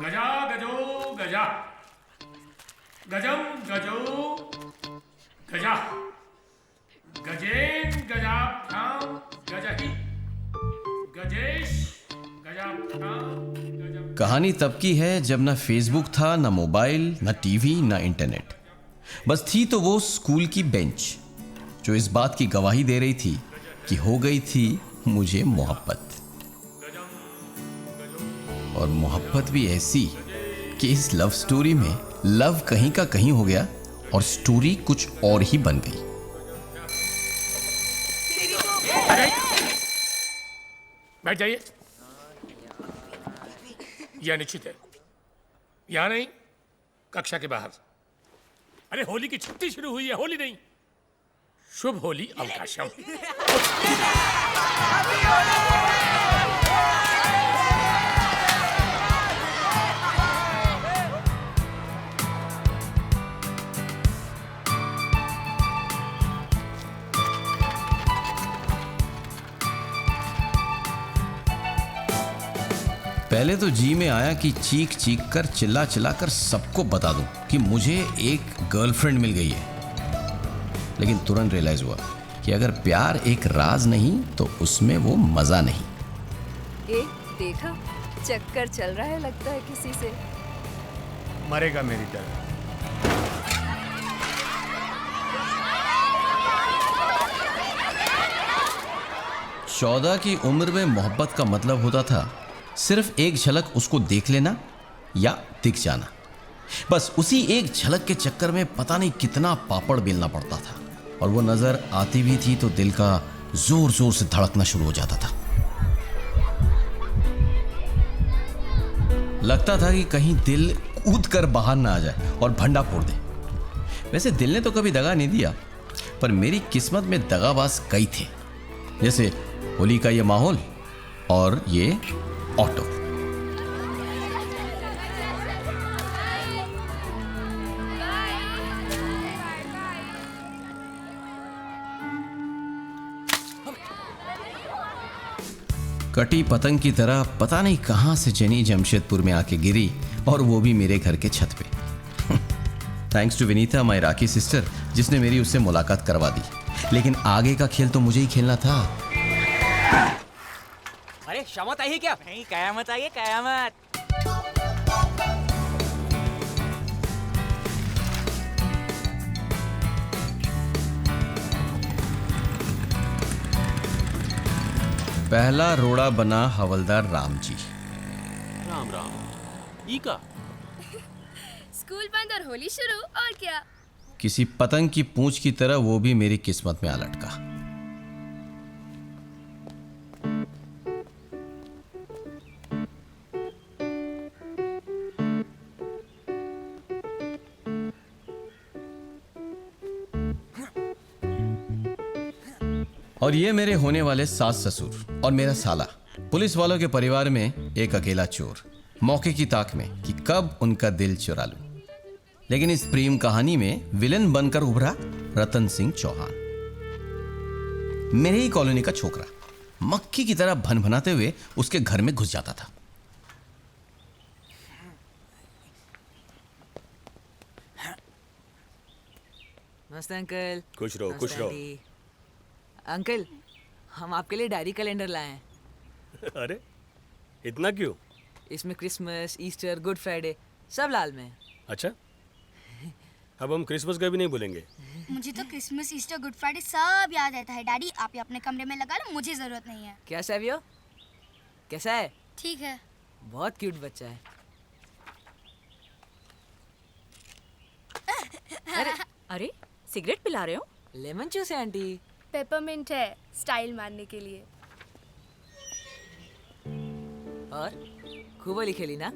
गजा गजो गजा गजम गजो गजा गजेन गजाभ्याम गजहि गजेश गजाभ्याम गजम। कहानी तब की है जब ना फेसबुक था, ना मोबाइल, ना टीवी, ना इंटरनेट। बस थी तो वो स्कूल की बेंच जो इस बात की गवाही दे रही थी कि हो गई थी मुझे मोहब्बत। और मोहब्बत भी ऐसी कि इस लव स्टोरी में लव कहीं का कहीं हो गया और स्टोरी कुछ और ही बन गई। बैठ जाइए। यह निश्चित है, यहां नहीं, कक्षा के बाहर। अरे होली की छुट्टी शुरू हुई है, होली नहीं, शुभ होली अवकाशम। पहले तो जी में आया कि चीख चीख कर चिल्ला चिल्ला कर सबको बता दूं कि मुझे एक गर्लफ्रेंड मिल गई है। लेकिन तुरंत रियलाइज हुआ कि अगर प्यार एक राज नहीं तो उसमें वो मजा नहीं। देखा, चक्कर चल रहा है लगता है किसी से। मरेगा मेरी तरह। चौदह की उम्र में मोहब्बत का मतलब होता था सिर्फ एक झलक उसको देख लेना या दिख जाना। बस उसी एक झलक के चक्कर में पता नहीं कितना पापड़ बेलना पड़ता था, और वो नजर आती भी थी तो दिल का जोर जोर से धड़कना शुरू हो जाता था। लगता था कि कहीं दिल कूद कर बाहर ना आ जाए और भंडा फोड़ दे। वैसे दिल ने तो कभी दगा नहीं दिया, पर मेरी किस्मत में दगाबाज कई थे, जैसे होली का ये माहौल और ये ऑटो। कटी पतंग की तरह पता नहीं कहां से जेनी जमशेदपुर में आके गिरी, और वो भी मेरे घर के छत पे। Thanks to Vinita, my rakhi sister, जिसने मेरी उससे मुलाकात करवा दी। लेकिन आगे का खेल तो मुझे ही खेलना था। अरे शामत आई है क्या? नहीं, कयामत आई है, कयामत। पहला रोड़ा बना हवलदार राम जी। राम राम। ई का स्कूल बंद और होली शुरू, और क्या। किसी पतंग की पूंछ की तरह वो भी मेरी किस्मत में आ लटका। और ये मेरे होने वाले सास ससुर और मेरा साला, पुलिस वालों के परिवार में एक अकेला चोर, मौके की ताक में कि कब उनका दिल चुरा लूं। लेकिन इस प्रेम कहानी में विलन बनकर उभरा रतन सिंह चौहान, मेरे ही कॉलोनी का छोकरा। मक्खी की तरह भनभनाते हुए उसके घर में घुस जाता था। नमस्ते अंकल। खुश रहो, खुश रहो। अंकल, हम आपके लिए डायरी कैलेंडर लाए हैं। अरे इतना क्यों? इसमें क्रिसमस, ईस्टर, गुड फ्राइडे सब लाल में है। अच्छा, अब हम क्रिसमस का भी नहीं भूलेंगे। मुझे तो क्रिसमस, ईस्टर, गुड फ्राइडे सब याद रहता है। डैडी, आप ये अपने कमरे में लगा लो, मुझे जरूरत नहीं है। क्या सैवियो, कैसा है? ठीक है। बहुत क्यूट बच्चा है। अरे सिगरेट पिला रहे हो? लेमन जूस है आंटी। पेपरमिंट है, स्टाइल मारने के लिए। और खूब होली खेली ना?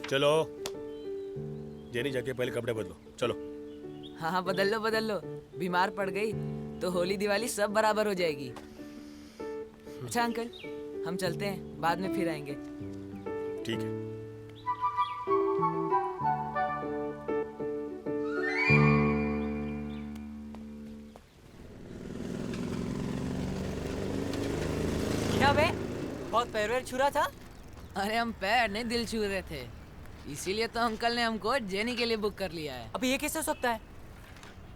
चलो जेनी, जाके पहले कपड़े बदलो, चलो। हाँ हाँ, बदल लो। बीमार पड़ गई तो होली दिवाली सब बराबर हो जाएगी। अच्छा अंकल, हम चलते हैं, बाद में फिर आएंगे। ठीक है। क्या बे? बहुत पैर वैर छुरा था? अरे हम पैर नहीं दिल छू रहे थे, इसीलिए तो अंकल ने हमको जेनी के लिए बुक कर लिया है। अभी ये कैसे हो सकता है?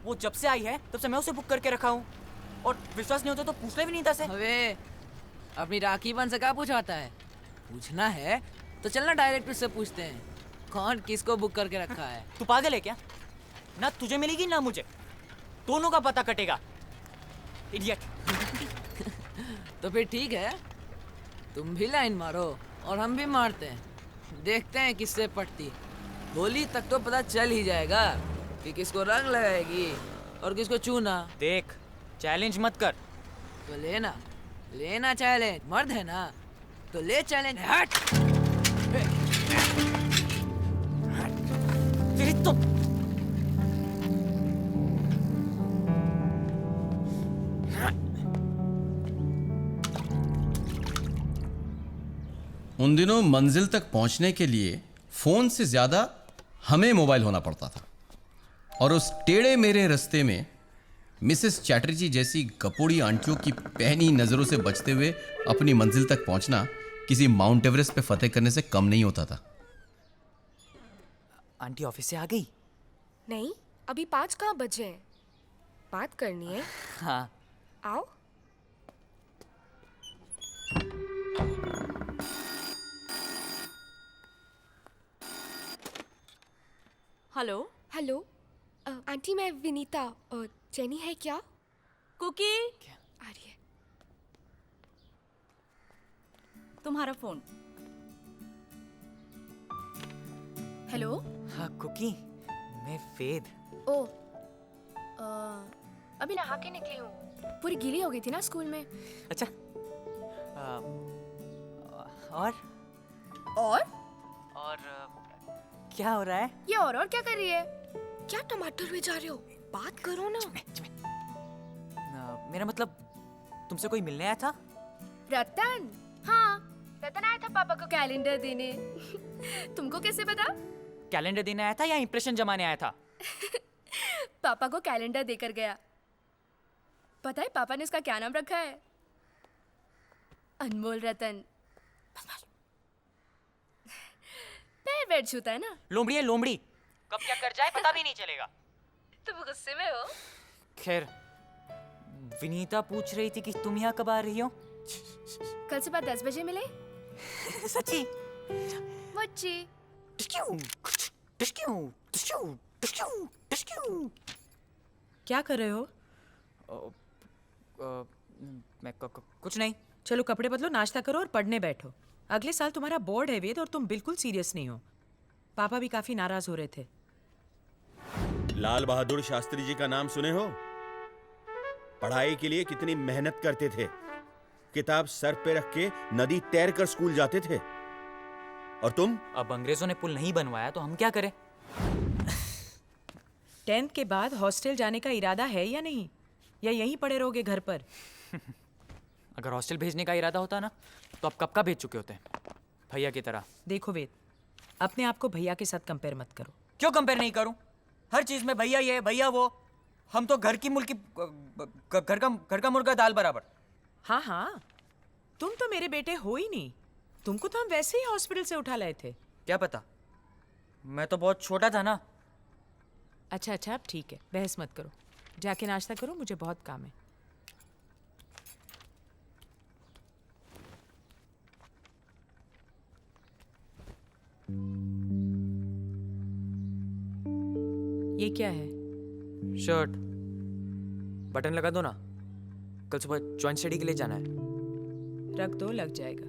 वो जब से आई है तब से मैं उसे बुक करके रखा हूँ, और विश्वास नहीं होता तो पूछना भी नहीं था से। अबे अपनी राखी बन से क्या पूछाता है? पूछना है तो चलना डायरेक्ट उससे पूछते हैं कौन किसको बुक करके रखा है। तू पागल है क्या? ना तुझे मिलेगी ना मुझे, दोनों का पता कटेगा। इडियट। तो फिर ठीक है, तुम भी लाइन मारो और हम भी मारते हैं, देखते हैं किससे पटती। होली तक तो पता चल ही जाएगा कि किसको रंग लगाएगी और किसको चूना। देख, चैलेंज मत कर। तो लेना लेना चैलेंज, मर्द है ना तो ले चैलेंज। हट तेरी तो उन दिनों मंजिल तक पहुंचने के लिए फोन से ज्यादा हमें मोबाइल होना पड़ता था, और उस टेढ़े मेरे रास्ते में मिसेस चैटर्जी जैसी गपोड़ी आंटियों की पैनी नजरों से बचते हुए अपनी मंजिल तक पहुंचना किसी माउंट एवरेस्ट पे फतेह करने से कम नहीं होता था। आंटी ऑफिस से आ गई? नहीं, अभी 5 कहाँ बजे हैं? बात करनी है। हाँ। आओ। हेलो। हेलो आंटी, मैं विनीता। जेनी है क्या? कुकी, आ रही है। तुम्हारा फोन। हेलो। हाँ कुकी, मैं वेद। ओ अभी नहा के निकली हूँ, पूरी गीली हो गई थी ना स्कूल में। अच्छा। और क्या हो रहा है? ये और क्या कर रही है? क्या टमाटर हुए जा रहे हो? बात करो ना। मेरा मतलब तुमसे कोई मिलने आया था? रतन? हाँ, रतन आया था पापा को कैलेंडर देने। तुमको कैसे पता? कैलेंडर देने आया था या इंप्रेशन जमाने आया था? पापा को कैलेंडर देकर गया। पता है पापा ने उसका क्या नाम रखा है? अनमोल रतन। पैर वैर छूता है ना। लोमड़ी है लोमड़ी, कब क्या कर जाए पता भी नहीं चलेगा। तुम गुस्से में हो? खैर, विनीता पूछ रही थी कि तुम यहाँ कब आ रही हो? कल सुबह 10 बजे मिले। सच्ची? मुच्ची। क्या कर रहे हो? मैं कुछ नहीं। चलो कपड़े बदलो, नाश्ता करो और पढ़ने बैठो। अगले साल तुम्हारा बोर्ड है वेद, और तुम बिल्कुल सीरियस नहीं हो। पापा भी काफी नाराज हो रहे थे। लाल बहादुर शास्त्री जी का नाम सुने हो? पढ़ाई के लिए कितनी मेहनत करते थे, किताब सर पे रख के नदी तैर कर स्कूल जाते थे। और तुम? अब अंग्रेजों ने पुल नहीं बनवाया तो हम क्या करें? 10th के बाद हॉस्टल जाने का इरादा है या नहीं, या यहीं पड़े रहोगे घर पर? अगर हॉस्टल भेजने का इरादा होता ना तो अब कब का भेज चुके होते, भैया की तरह। देखो वेद, अपने आप को भैया के साथ कंपेयर मत करो। क्यों कंपेयर नहीं करूं? हर चीज में भैया ये भैया वो। हम तो घर की मुर्गी, घर का मुर्गा दाल बराबर। हाँ हाँ, तुम तो मेरे बेटे हो ही नहीं। तुमको तो हम वैसे ही हॉस्पिटल से उठा लाए थे। क्या पता, मैं तो बहुत छोटा था ना। अच्छा अच्छा, अब ठीक है, बहस मत करो। जाके नाश्ता करो, मुझे बहुत काम है। ये क्या है? शर्ट, बटन लगा दो ना, कल सुबह जॉइंट स्टडी के लिए जाना है। रख दो, लग जाएगा।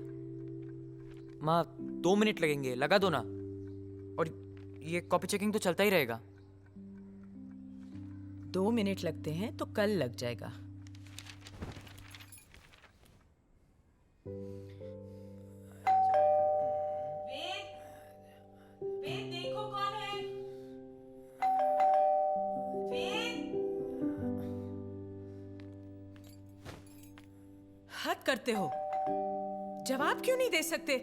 माँ 2 मिनट लगेंगे, लगा दो ना। और ये कॉपी चेकिंग तो चलता ही रहेगा। 2 मिनट लगते हैं तो कल लग जाएगा। वेद देखो कौन है। वेद, हद करते हो, जवाब क्यों नहीं दे सकते?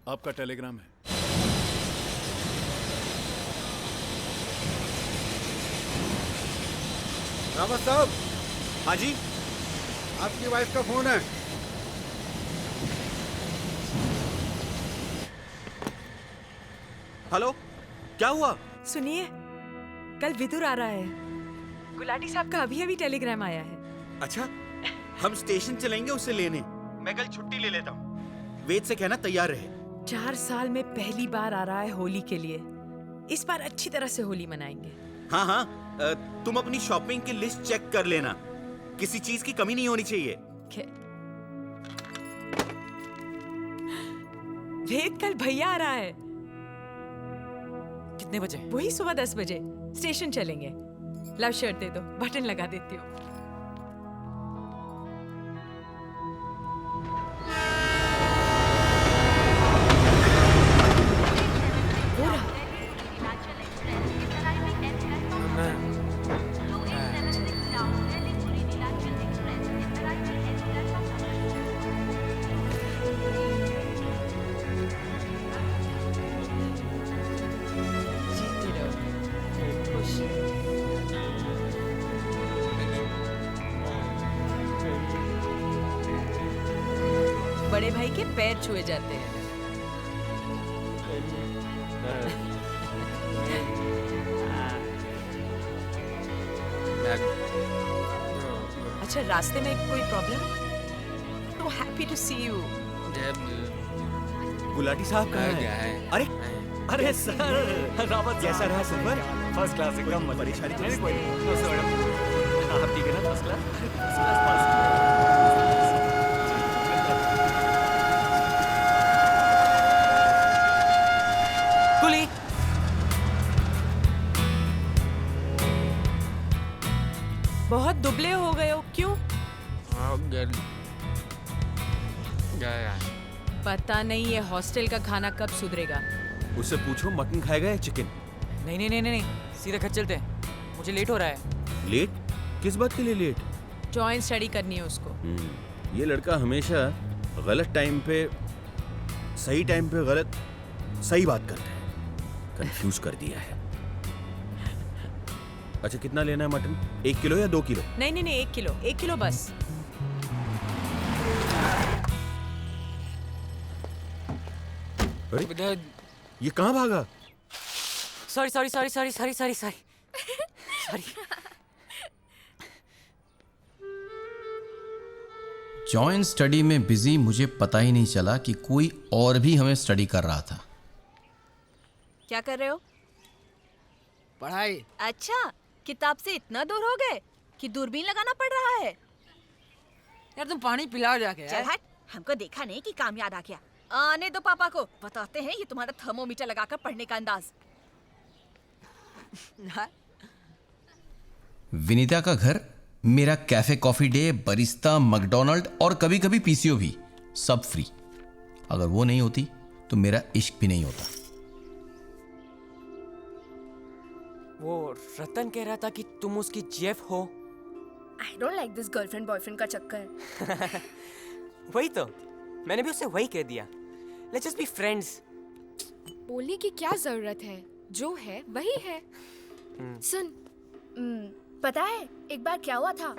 आपका टेलीग्राम है। रावत साहब। हाँ जी। आपकी वाइफ का फोन है। हेलो, क्या हुआ? सुनिए, कल विदुर आ रहा है। गुलाटी साहब का अभी अभी टेलीग्राम आया है। अच्छा, हम स्टेशन चलेंगे उसे लेने। मैं कल छुट्टी ले लेता हूँ। वेद से कहना तैयार रहे। 4 साल में पहली बार आ रहा है होली के लिए। इस बार अच्छी तरह से होली मनाएंगे। हाँ हाँ, तुम अपनी शॉपिंग की लिस्ट चेक कर लेना। किसी चीज की कमी नहीं होनी चाहिए। वेद, कल भैया आ रहा है। कितने बजे? वही सुबह 10 बजे। स्टेशन चलेंगे। लव शर्ट दे दो, बटन लगा देती हूँ। बड़े भाई के पैर छुए जाते हैं। अच्छा, रास्ते में कोई प्रॉब्लम? तो happy to see you. Gulati साहब कहाँ है? अरे अरे सर, रावत कैसा रहा सफर? फर्स्ट क्लास एकदम। परेशानी तो नहीं, कोई नहीं। आप ठीक है ना? First class. कुली। बहुत दुबले हो गए हो, क्यों? पता नहीं ये हॉस्टल का खाना कब सुधरेगा। उससे पूछो मटन खाएगा या चिकन? नहीं, सीधे घर चलते हैं। मुझे लेट हो रहा है। लेट? किस बात के लिए लेट? जॉइंट स्टडी करनी है उसको। ये लड़का हमेशा गलत टाइम पे सही टाइम पे गलत सही बात करता है। कंफ्यूज कर दिया है। अच्छा, कितना लेना है मटन? 1 किलो या 2 किलो? नहीं, 1 किलो। 1 किलो बस। अरे ये कहाँ भागा? सॉरी। जॉइंट स्टडी में बिजी मुझे पता ही नहीं चला कि कोई और भी हमें स्टडी कर रहा था। क्या कर रहे हो? पढ़ाई। अच्छा, किताब से इतना दूर हो गए कि दूरबीन लगाना पड़ रहा है। यार तुम पानी पिलाओ जाके। चल हट, हमको देखा नहीं कि काम याद आ गया। आने दो पापा को, बताते हैं ये तुम्हारा थर्मोमीटर लगाकर पढ़ने का अंदाज। विनीता का घर, मेरा cafe Coffee Day, Barista, McDonald और कभी कभी पीसीओ भी, सब फ्री। अगर वो नहीं होती तो मेरा इश्क भी नहीं होता। वो रतन कह रहा था कि तुम उसकी जेफ हो। I don't like this girlfriend boyfriend का चक्कर। वही तो, मैंने भी उससे वही कह दिया। Let's just be friends। बोलने की क्या जरूरत है, जो है वही है। सुन, पता है एक बार क्या हुआ था?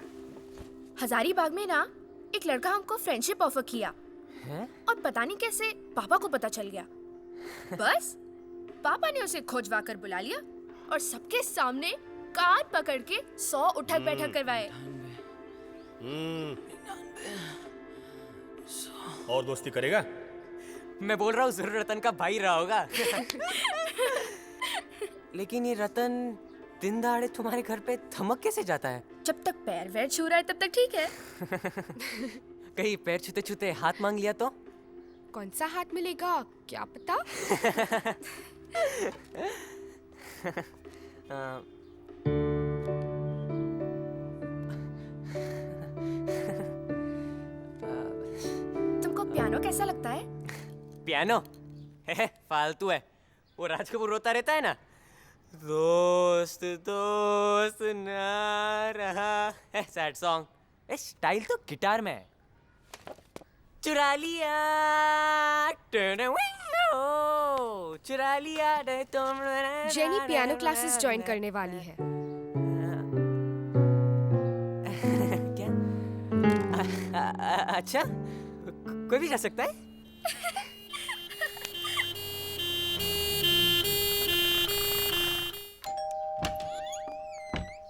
हजारीबाग में ना एक लड़का हमको फ्रेंडशिप ऑफर किया हैं? और पता नहीं कैसे पापा को पता चल गया। बस पापा ने उसे खोजवा कर बुला लिया और सबके सामने कार पकड़ के 100 उठक बैठक करवाए। और दोस्ती करेगा? मैं बोल रहा हूँ जरूर रतन का भाई रहा होगा। लेकिन ये रतन दिन दहाड़े तुम्हारे घर पे धमक कैसे जाता है? जब तक पैर वैर छू रहा है तब तक ठीक है। कहीं पैर छूते छूते हाथ मांग लिया तो? कौन सा हाथ मिलेगा क्या पता। तुमको पियानो कैसा लगता है? पियानो फालतू है। वो राज कपूर रोता रहता है ना, दोस्त दोस्त ना रहा है, सैड सॉन्ग। स्टाइल तो गिटार में है। चुरा लिया चुरा लिया तुम। जेनी पियानो क्लासेस ज्वाइन करने वाली है। अच्छा, कोई भी जा सकता है?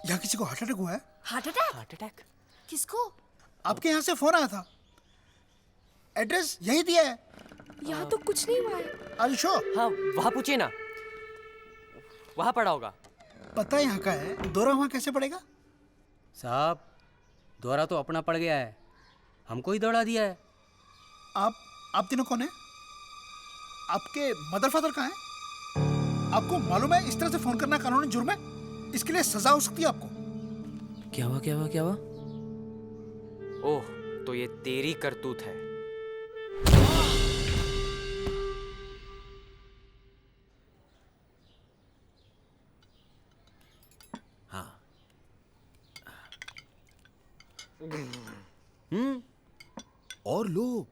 यहाँ किसी को हार्ट अटैक हुआ है? Heart attack? Heart attack? किसको? आपके यहाँ से फोन आया था। एड्रेस यही दिया है। यहाँ तो कुछ नहीं हुआ है। Are you sure? हाँ, वहाँ पूछिए ना, वहाँ पड़ा होगा। पता यहाँ का है, दौरा वहाँ कैसे पड़ेगा? साहब, दौरा तो अपना पड़ गया है, हमको ही दौड़ा दिया है। आप तीनों कौन है? आपके मदर फादर कहाँ हैं? आपको मालूम है इस तरह से फोन करना कानूनी जुर्म है? इसके लिए सजा हो सकती है आपको। क्या हुआ क्या हुआ क्या हुआ? ओह, तो ये तेरी करतूत है। हाँ। और लो,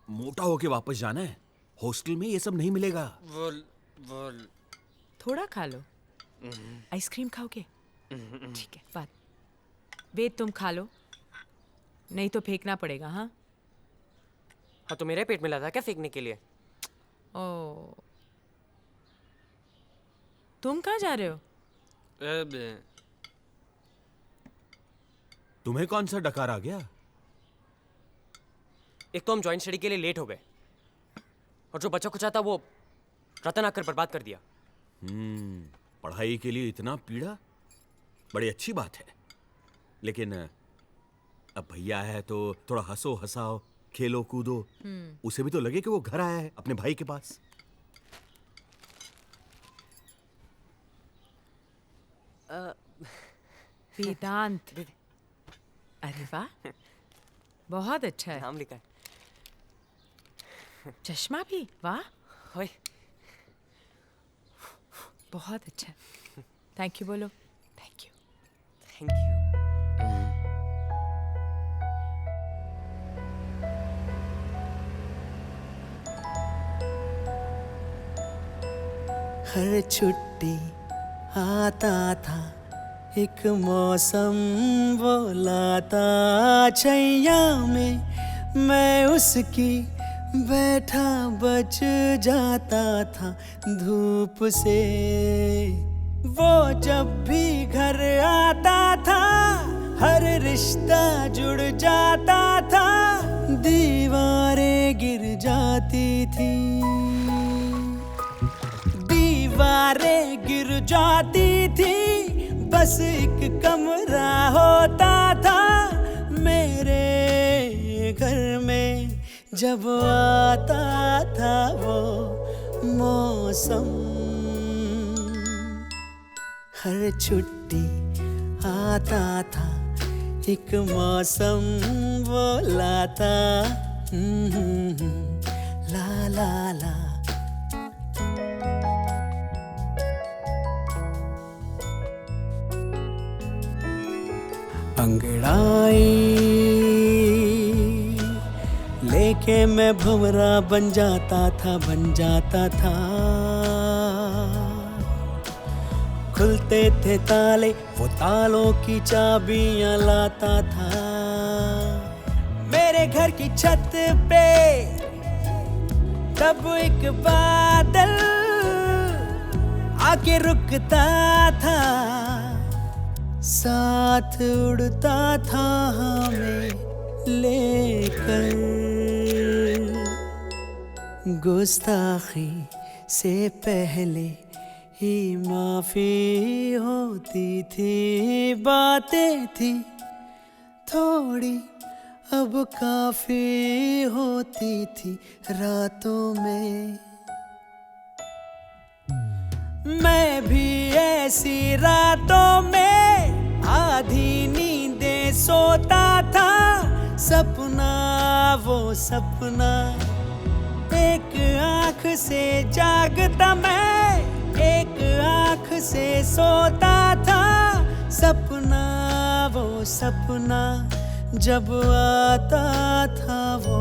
मोटा होके वापस जाना है। हॉस्टल में ये सब नहीं मिलेगा। बोल। थोड़ा खा लो। आइसक्रीम खाओगे? ठीक है, बात। वेद, तुम खा लो, नहीं तो फेंकना पड़ेगा। हाँ हाँ, तो मेरे पेट में लगा क्या फेंकने के लिए? ओ, तुम कहाँ जा रहे हो? तुम्हें कौन सा डकार आ गया? एक तो हम ज्वाइंट स्टडी के लिए लेट हो गए, और जो बच्चा कुछ आता वो रतन आकर बर्बाद कर दिया। पढ़ाई के लिए इतना पीड़ा, बड़ी अच्छी बात है। लेकिन अब भैया है तो थोड़ा हंसो हंसाओ, खेलो कूदो। उसे भी तो लगे कि वो घर आया है अपने भाई के पास। वेदांत। अरे वाह, बहुत अच्छा है। नाम लिखा है। चश्मा भी, वाह। ओए, बहुत अच्छा। थैंक यू बोलो। Thank you. Thank you. हर छुट्टी आता था, एक मौसम वो लाता छैया में, मैं उसकी बैठा बच जाता था धूप से। वो जब भी घर आता था, हर रिश्ता जुड़ जाता था, दीवारें गिर जाती थी, दीवारें गिर जाती थी, बस एक कमरा होता था मेरे घर में। जब आता था वो मौसम, हर छुट्टी आता था, एक मौसम वो लाता ला ला ला। अंगड़ाई लेके मैं भंवरा बन जाता था, बन जाता था। खुलते थे ताले, वो तालों की चाबियां लाता था। मेरे घर की छत पे तब एक बादल आके रुकता था, साथ उड़ता था हमें लेकर। गुस्ताखी से पहले ही माफी होती थी, बातें थी थोड़ी अब काफी होती थी रातों में। मैं भी ऐसी रातों में आधी नींदें सोता था, सपना वो सपना, एक आँख से जागता मैं, एक आँख से सोता था, सपना वो सपना, जब आता था वो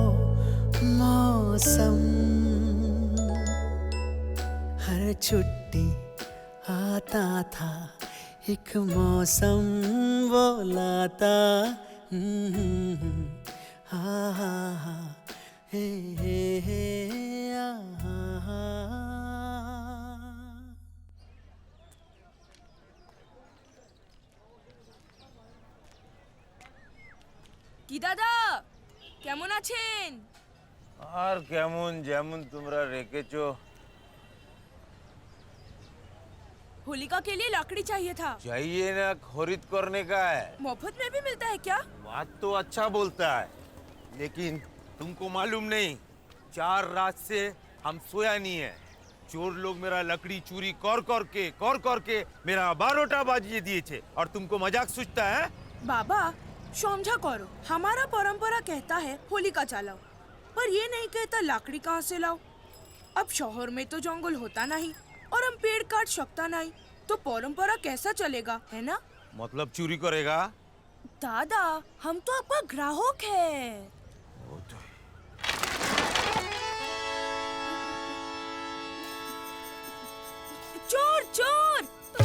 मौसम। हर छुट्टी आता था, एक मौसम वो लाता हा हा हा हे हे आ हा हा। কি দাদা কেমন আছেন? আর কেমন যেমন তোমরা রেখেছো। होलिका के लिए लकड़ी चाहिए था। चाहिए ना, खरीद करने का है। मुफ्त में भी मिलता है क्या? बात तो अच्छा बोलता है, लेकिन तुमको मालूम नहीं, 4 रात से हम सोया नहीं है। चोर लोग मेरा लकड़ी चोरी कर के मेरा 12टा बाजिए दिए थे, और तुमको मजाक सूझता है? बाबा समझा करो, हमारा परंपरा कहता है होलिका चलाओ, पर ये नहीं कहता लकड़ी कहाँ से लाओ। अब शहर में तो जंगल होता नहीं और हम पेड़ काट सकता नहीं, तो परंपरा कैसा चलेगा, है ना? मतलब चोरी करेगा? दादा हम तो आपका ग्राहक है। चोर चोर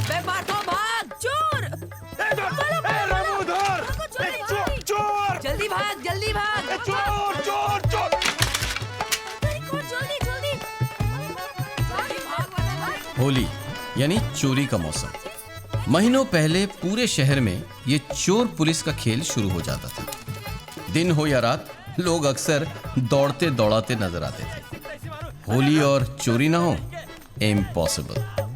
बे मारो भाग चोर। चोर जल्दी भाग जल्दी भाग। चोर चोर चोर जल्दी जल्दी। होली यानी चोरी का मौसम। महीनों पहले पूरे शहर में ये चोर पुलिस का खेल शुरू हो जाता था। दिन हो या रात लोग अक्सर दौड़ते दौड़ाते नजर आते थे। होली और चोरी ना हो, इम्पॉसिबल।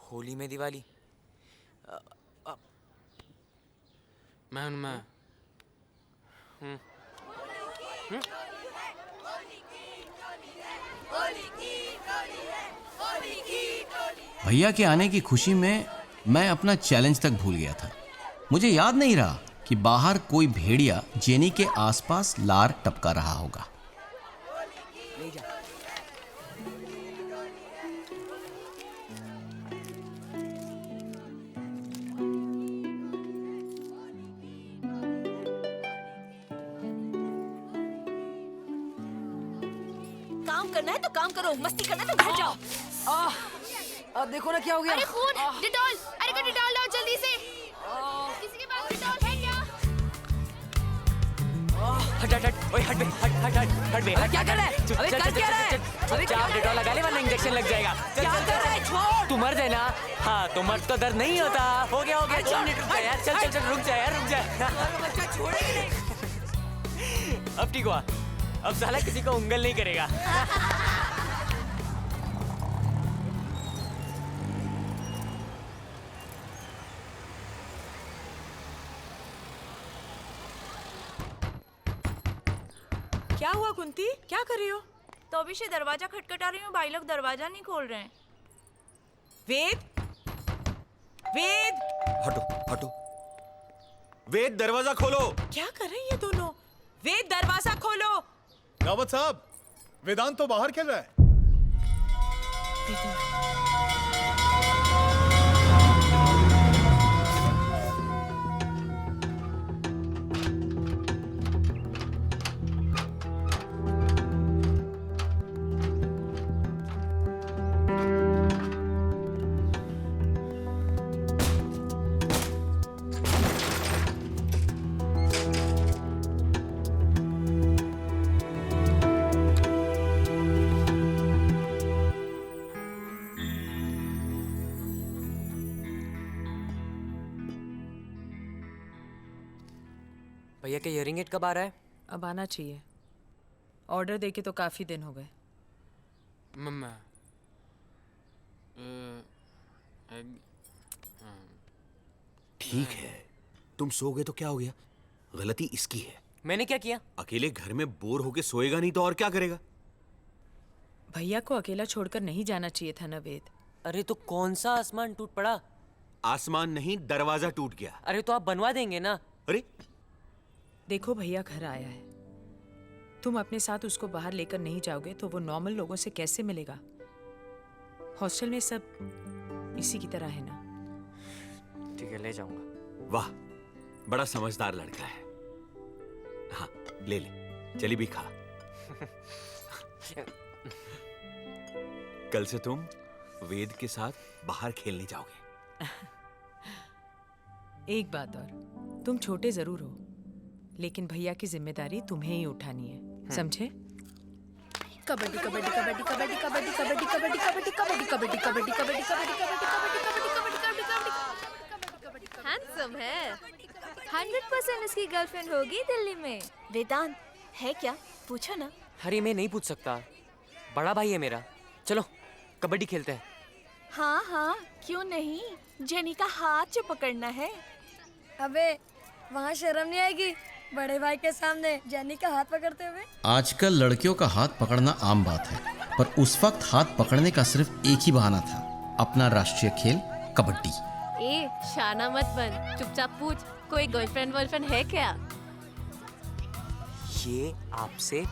होली में दिवाली। मैं भैया के आने की खुशी में मैं अपना चैलेंज तक भूल गया था। मुझे याद नहीं रहा कि बाहर कोई भेड़िया जेनी के आसपास लार टपका रहा होगा। काम करना है तो काम करो, मस्ती करना है तो घर जाओ। देखो ना क्या हो गया। अरे खून, डिटॉल, अरे डिटॉल लाओ जल्दी से। किसी के पास डिटॉल है क्या? हट हट हट, ओए हट बे, हट बे। क्या कर रहा है? अबे कर क्या रहा है? अबे चाप डिटॉल लगा ले वरना इंजेक्शन लग जाएगा। क्या कर रहा है? छोड़। तू मर जाए ना। हाँ तो मर्द को दर्द नहीं होता। हो गया 2 मिनट रुक जा यार। चल रुक जा यार, रुक जा। बच्चा छोड़ेगी नहीं। अब ठीक हुआ, अब साला किसी को उंगल नहीं करेगा। क्या हुआ कुंती, क्या कर रही हो? तो अभी से दरवाजा खटखटा रही हूँ, भाई लोग दरवाजा नहीं खोल रहे हैं। वेद, वेद, हटो हटो, वेद दरवाजा खोलो। क्या कर रहे हैं ये दोनों? वेद दरवाजा खोलो। रावत साहब, वेदांत तो बाहर खेल रहा है। भैया का हियरिंग एड कब आ रहा है? अब आना चाहिए। ऑर्डर देके तो काफी दिन हो गए। मम्मा ठीक है, तुम सोगे तो क्या हो गया, गलती इसकी है। मैंने क्या किया? अकेले घर में बोर होके सोएगा नहीं तो और क्या करेगा? भैया को अकेला छोड़कर नहीं जाना चाहिए था ना वेद। अरे तो कौन सा आसमान टूट पड़ा? आसमान नहीं, दरवाजा टूट गया। अरे तो आप बनवा देंगे ना। अरे देखो भैया घर आया है, तुम अपने साथ उसको बाहर लेकर नहीं जाओगे तो वो नॉर्मल लोगों से कैसे मिलेगा? हॉस्टल में सब इसी की तरह है ना? ठीक है, ले जाऊंगा। वाह, बड़ा समझदार लड़का है। हाँ, ले ले, चली भी खा। कल से तुम वेद के साथ बाहर खेलने जाओगे। एक बात और, तुम छोटे जरूर हो, लेकिन भैया की जिम्मेदारी तुम्हें ही उठानी है, समझे? कबड्डी कबड्डी कबड्डी कबड्डी कबड्डी कबड्डी कबड्डी कबड्डी कबड्डी कबड्डी कबड्डी कबड्डी कबड्डी हैंडसम है। 100% इसकी गर्लफ्रेंड होगी दिल्ली में। वेदांत है क्या? पूछो ना। अरे मैं नहीं पूछ सकता, बड़ा भाई है मेरा। चलो कबड्डी खेलते हैं। हाँ हाँ, क्यों नहीं। जेनी का हाथ जो पकड़ना है। अबे वहाँ शर्म नहीं आएगी बड़े भाई के सामने जेनी का हाथ पकड़ते हुए? आजकल लड़कियों का हाथ पकड़ना आम बात है, पर उस वक्त हाथ पकड़ने का सिर्फ एक ही बहाना था, अपना राष्ट्रीय खेल कबड्डी। ए शाना मत बन, चुपचाप पूछ, कोई गर्लफ्रेंड है क्या? ये आपसे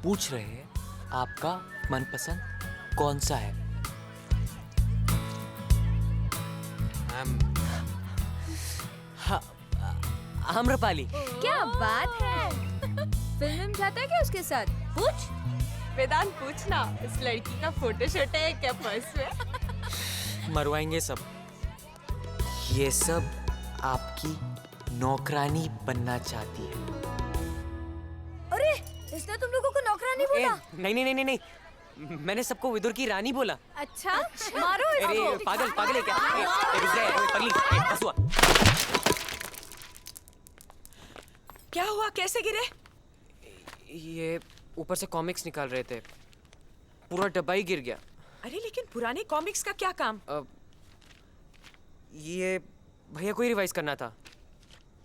पूछ रहे हैं आपका मनपसंद कौन सा है? आम्रपाली। क्या बात है, फिल्म में जाता है क्या उसके साथ? पूछ वेदांत, पूछना इस लड़की का फोटोशूट है क्या पर्स में? मरवाएंगे सब। ये सब आपकी नौकरानी बनना चाहती है। अरे इसने तुम लोगों को नौकरानी बोला? नहीं नहीं नहीं नहीं, मैंने सबको विदुर की रानी बोला। अच्छा मारो इसको। अरे पागल है क्या? पगली, हंसुआ। क्या हुआ, कैसे गिरे? ये ऊपर से कॉमिक्स निकाल रहे थे, पूरा डब्बा ही गिर गया। अरे लेकिन पुराने कॉमिक्स का क्या काम? ये भैया को ही रिवाइज करना था।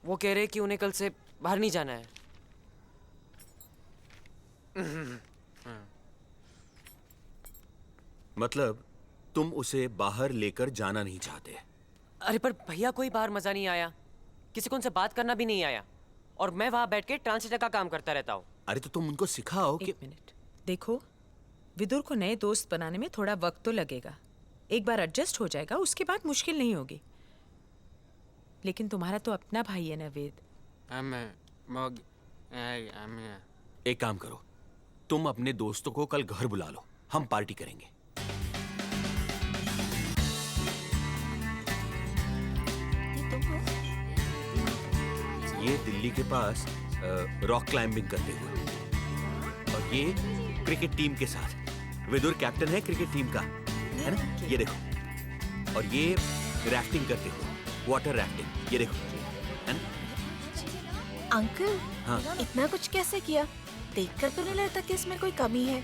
वो कह रहे कि उन्हें कल से बाहर नहीं जाना है। मतलब तुम उसे बाहर लेकर जाना नहीं चाहते? अरे पर भैया कोई बाहर मजा नहीं आया, किसी को उनसे बात करना भी नहीं आया, और मैं वहां बैठ के ट्रांसलेटर का काम करता रहता हूँ। अरे तो तुम उनको सिखाओ कि... एक मिनट, देखो विदुर को नए दोस्त बनाने में थोड़ा वक्त तो लगेगा, एक बार एडजस्ट हो जाएगा, उसके बाद मुश्किल नहीं होगी। लेकिन तुम्हारा तो अपना भाई है ना वेद। एक काम करो, तुम अपने दोस्तों को कल घर बुला लो, हम पार्टी करेंगे। ये दिल्ली के पास रॉक क्लाइंबिंग करते हुए, और ये क्रिकेट टीम के साथ। विदुर कैप्टन है क्रिकेट टीम का, है ना? ये देखो। और ये रैफ्टिंग करते हुए, वाटर रैफ्टिंग, ये देखो, है ना? अंकल, हाँ। इतना कुछ कैसे किया? देखकर तो नहीं लगता कि इसमें कोई कमी है।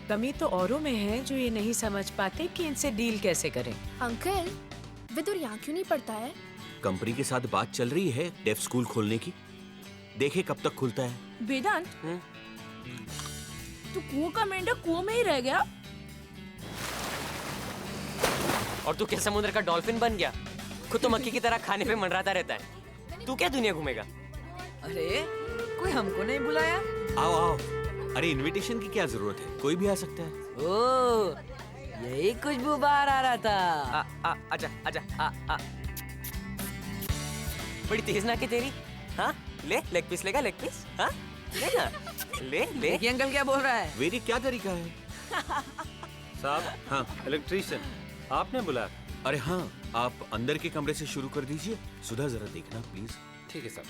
कमी तो औरों में है जो ये नहीं समझ पाते कि इनसे डील कैसे करें। अंकल, विदुर यहाँ क्यों नहीं पढ़ता है? कंपनी के साथ बात चल रही है डेफ स्कूल खोलने की, देखे कब तक खुलता है। वेदांत, तू कुआं का मेंढक कुआं में ही रह गया। और तू क्या समुद्र का डॉल्फिन बन गया? खुद तो मक्खी की तरह खाने पे मंडराता रहता है। तू क्या दुनिया घूमेगा? अरे कोई हमको नहीं बुलाया? आओ आओ। अरे इनविटेशन की क्या जरूरत है, कोई भी आ सकता है। ओ, यही खुशबू बाहर आ रहा था। आजा आजा। बड़ी तेज ना के तेरी। हाँ ले, लेग पीस लेगा, लेग पीस। हाँ ले ना, ले ले। देखिए अंकल क्या बोल रहा है। वेरी क्या तरीका है साहब? हाँ इलेक्ट्रीशियन आपने बुलाया? अरे हाँ, आप अंदर के कमरे से शुरू कर दीजिए। सुधा जरा देखना प्लीज। ठीक है साहब।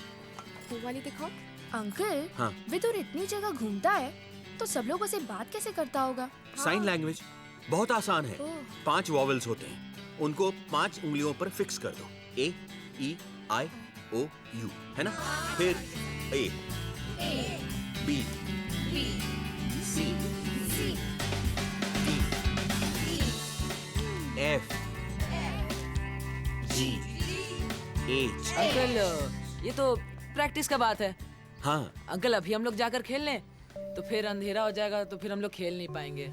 वो वाली दिखाओ। अंकल, हाँ। विदुर इतनी जगह घूमता है तो सब लोगों से बात कैसे करता होगा? साइन लैंग्वेज बहुत आसान है। 5 वॉवेल्स होते हैं, उनको 5 उंगलियों पर फिक्स कर दो। ए, ई, आई, ओ, यू, है ना? फिर ए, बी, सी, डी, एफ, जी, एच। अंकल, ये तो प्रैक्टिस का बात है। हाँ अंकल, अभी हम लोग जाकर खेल लें तो फिर अंधेरा हो जाएगा, तो फिर हम लोग खेल नहीं पाएंगे।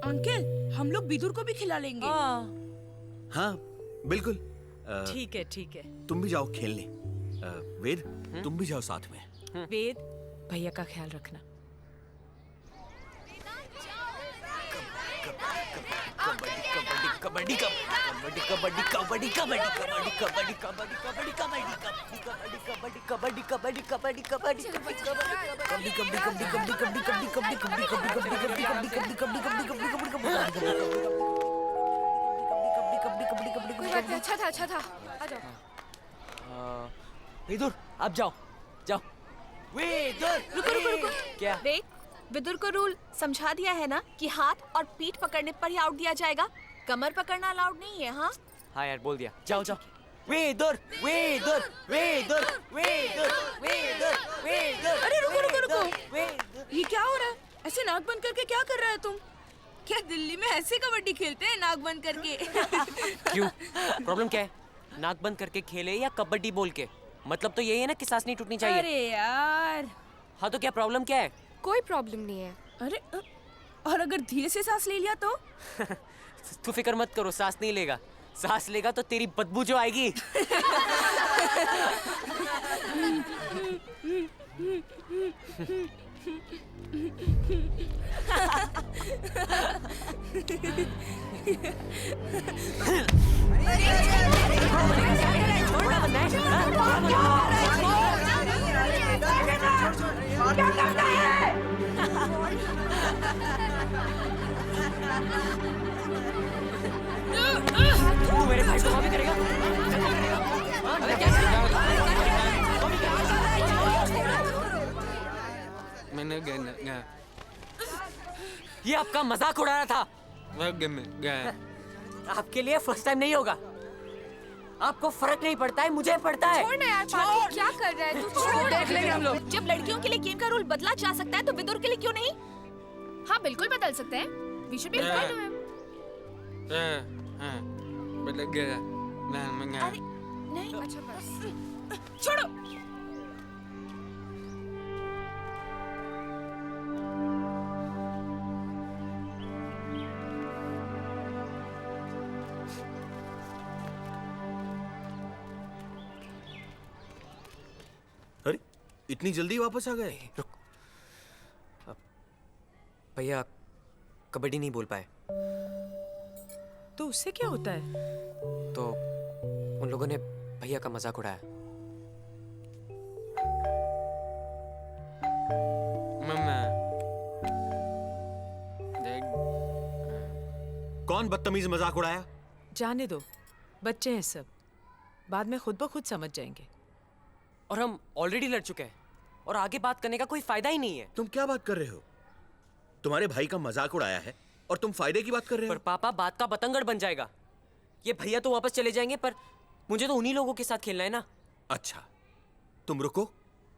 अंकल, हम लोग विदुर को भी खिला लेंगे। हाँ बिल्कुल। ठीक है ठीक है। तुम भी जाओ खेलने। वेद, तुम भी जाओ साथ में। वेद, भैया का ख्याल रखना। कबड्डी कबड्डी कबड्डी कबड्डी कबड्डी कबड्डी कबड्डी कबड्डी कबड्डी कबड्डी कबड्डी कबड्डी कबड्डी अच्छा था आ जाओ। विदुर आप जाओ जाओ। विदुर रुको क्या? वेट, विदुर को रूल समझा दिया है ना कि हाथ और पीठ पकड़ने पर ही आउट दिया जाएगा, कमर पकड़ना अलाउड नहीं है। हाँ हाँ यार बोल दिया, जाओ जाओ। विदुर विदुर विदुर विदुर विदुर विदुर। अरे रुको ये क्या हो रहा है? ऐसे नाक बंद करके क्या कर रहा है तुम? क्या दिल्ली में ऐसे कबड्डी खेलते हैं नाक बंद करके? क्यों? प्रॉब्लम क्या है? नाक बंद करके खेले या कबड्डी बोल के? मतलब तो यही है ना कि सांस नहीं टूटनी चाहिए। अरे यार। हाँ तो क्या प्रॉब्लम क्या है? कोई प्रॉब्लम नहीं है। अरे और अगर धीरे से सांस ले लिया तो? तू फिक्र मत करो, सांस नहीं लेगा। सांस लेगा तो तेरी बदबू जो आएगी। तू मेरे भाई को कॉपी करेगा? मैंने गया ये आपका मजाक उड़ा रहा था। आपके लिए फर्स्ट टाइम नहीं होगा। आपको फर्क नहीं पड़ता है, मुझे पड़ता है। छोड़ ना यार पार्थ, क्या कर रहा है तू? देख लेंगे हम लोग। जब लड़कियों के लिए गेम का रूल बदला जा सकता है तो विदुर के लिए क्यों नहीं? हाँ बिल्कुल बदल सकते हैं। We should be fine to him. नहीं अच्छा बस छोड़ो। अरे इतनी जल्दी वापस आ गए? भैया कबड्डी नहीं बोल पाए तो उससे क्या होता है? तो उन लोगों ने भैया का मजाक उड़ाया। कौन बदतमीज मजाक उड़ाया? जाने दो, बच्चे हैं सब, बाद में खुद ब खुद समझ जाएंगे। और हम ऑलरेडी लड़ चुके हैं और आगे बात करने का कोई फायदा ही नहीं है। तुम क्या बात कर रहे हो? तुम्हारे भाई का मजाक उड़ाया है और तुम फायदे की बात कर रहे हो? पर पापा बात का बतंगड़ बन जाएगा। ये भैया तो वापस चले जाएंगे पर मुझे तो उन्हीं लोगों के साथ खेलना है ना। अच्छा तुम रुको,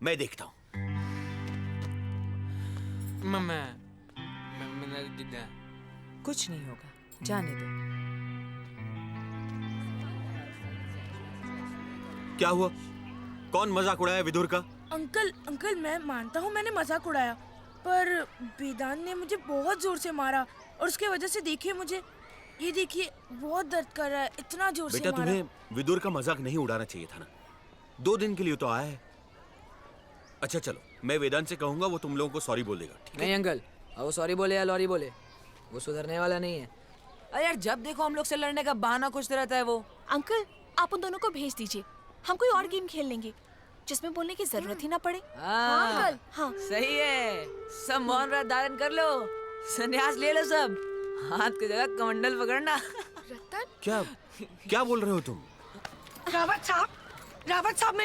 मैं देखता हूं। कुछ नहीं होगा, जाने दो। क्या हुआ? कौन मजाक उड़ाया विदुर का? अंकल मैं मानता हूँ मैंने मजाक उड़ाया, पर वेदांत ने मुझे बहुत जोर से मारा और उसके वजह से देखिए मुझे, ये देखिए बहुत दर्द कर रहा है, इतना जोर से बेटा मारा। तुम्हें विदुर का मजाक नहीं उड़ाना चाहिए था ना। 2 दिन के लिए तो आया है। अच्छा चलो, मैं वेदांत से कहूंगा, वो तुम लोगों को सॉरी बोल देगा। नहीं अंकल, अब वो सॉरी बोले या लॉरी बोले, वो सुधरने वाला नहीं है। अरे यार जब देखो हम लोग से लड़ने का बहाना खोजते रहता है वो। अंकल आप उन दोनों को भेज दीजिए, हम कोई और गेम खेल लेंगे जिसमें बोलने की जरूरत ही ना पड़े। हाँ, अंकल हाँ सही है। सब मौन व्रत धारण कर लो, संन्यास ले लो सब, हाथ की जगह कमंडल पकड़ना। क्या बोल रहे हो तुम? रावत साहब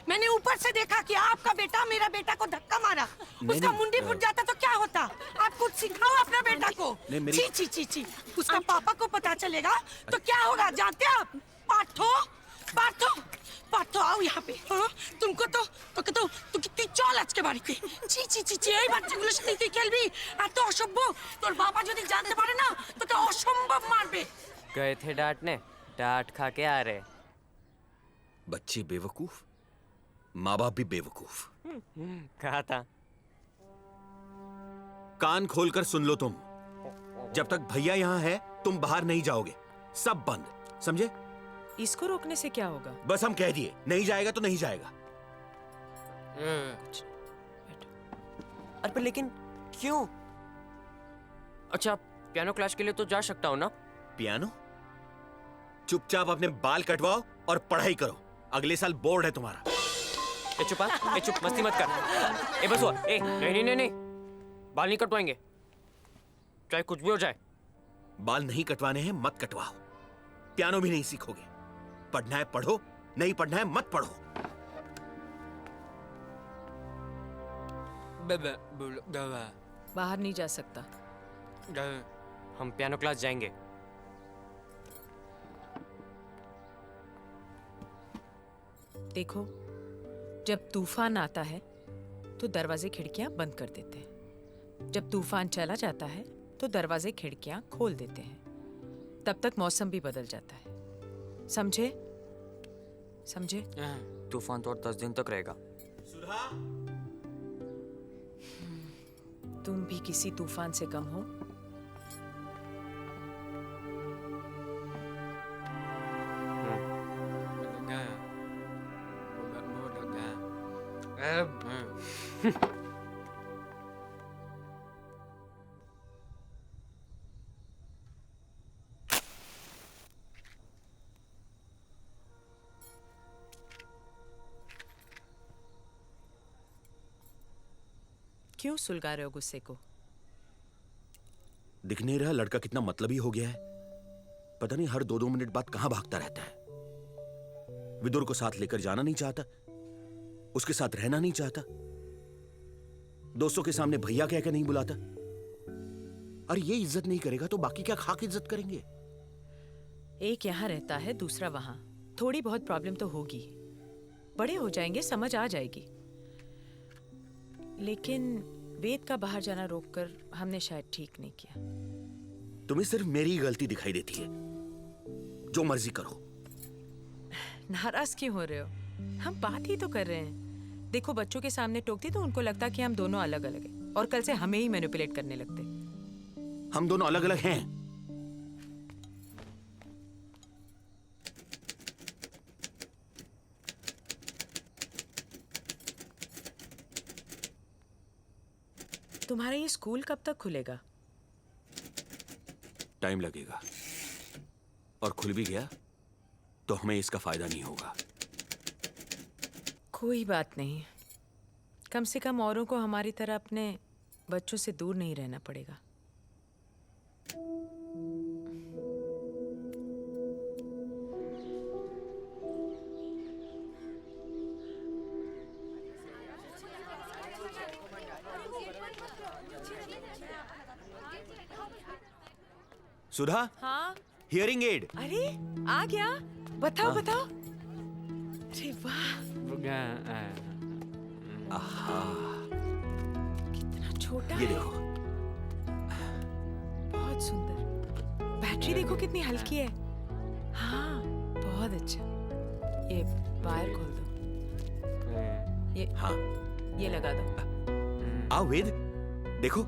मैंने ऊपर से देखा कि आपका बेटा मेरा बेटा को धक्का मारा, उसका मुंडी फूट जाता तो क्या होता? आप कुछ सिखाओ अपना बेटा को। ची ची ची, उसका पापा को पता चलेगा तो क्या होगा जानते हैं आप? पार्थो आओ यहाँ पे। हाँ? तुमको तो कितनी चौल আজকে বাড়িতে। ছি এই বাচ্চাগুলোর সাথে তুই খেলবি? এত অসভ্য, তোর বাবা যদি জানতে পারে না তোকে অসম্ভব মারবে। गए थे डांटने, डांट खा के आ रहे। बच्चे बेवकूफ, माँ बाप भी बेवकूफ। कहा था। कान खोलकर सुन लो तुम, जब तक भैया यहाँ है तुम बाहर नहीं जाओगे, सब बंद, समझे? इसको रोकने से क्या होगा? बस हम कह दिए, नहीं जाएगा तो नहीं जाएगा। अरे पर लेकिन क्यों? अच्छा पियानो क्लास के लिए तो जा सकता हूँ ना, पियानो? चुपचाप अपने बाल कटवाओ और पढ़ाई करो। अगले साल बोर्ड है तुम्हारा। ए चुप, ए चुप, मस्ती मत कर। ए बस हुआ, ए नहीं नहीं नहीं, बाल नहीं कटवाएंगे, चाहे कुछ भी हो जाए। बाल नहीं कटवाने हैं मत कटवाओ। पियानो भी नहीं सीखोगे। पढ़ना है पढ़ो, नहीं पढ़ना है मत पढ़ो। बाहर नहीं जा सकता। हम पियानो क्लास जाएंगे। देखो, जब तूफान आता है तो दरवाजे खिड़कियां बंद कर देते हैं। जब तूफान चला जाता है तो दरवाजे खिड़कियां खोल देते हैं। तब तक मौसम भी बदल जाता है। समझे? समझे? तूफान तो और 10 दिन तक रहेगा। तुम भी किसी तूफान से कम हो? क्यों सुलगा रहे हो गुस्से को? दिख नहीं रहा लड़का कितना मतलबी हो गया है? पता नहीं हर 2-2 मिनट बाद कहां भागता रहता है। विदुर को साथ लेकर जाना नहीं चाहता, उसके साथ रहना नहीं चाहता, दोस्तों के सामने भैया कह के नहीं बुलाता। अरे ये इज्जत नहीं करेगा तो बाकी क्या खाक इज्जत करेंगे? एक यहाँ रहता है, दूसरा वहां। थोड़ी बहुत प्रॉब्लम तो होगी, बड़े हो जाएंगे, समझ आ जाएगी। लेकिन वेद का बाहर जाना रोककर हमने शायद ठीक नहीं किया। तुम्हें सिर्फ मेरी गलती दिखाई देती है। जो मर्जी करो। नाराज क्यों हो रहे हो? हम बात ही तो कर रहे हैं। देखो, बच्चों के सामने टोकती तो उनको लगता कि हम दोनों अलग अलग हैं और कल से हमें ही मैनिपुलेट करने लगते। हम दोनों अलग अलग हैं। तुम्हारा ये स्कूल कब तक खुलेगा? टाइम लगेगा, और खुल भी गया तो हमें इसका फायदा नहीं होगा। कोई बात नहीं, कम से कम औरों को हमारी तरह अपने बच्चों से दूर नहीं रहना पड़ेगा। सुधा, हाँ? Hearing aid. अरे आ गया, बताओ हाँ? बताओ। अरे वाह, आहा, कितना छोटा ये है। देखो। बहुत सुंदर। बैटरी देखो कितनी हल्की है। हाँ, बहुत अच्छा। ये वायर खोल दो। ये हाँ, ये लगा दो। आओ वेद, देखो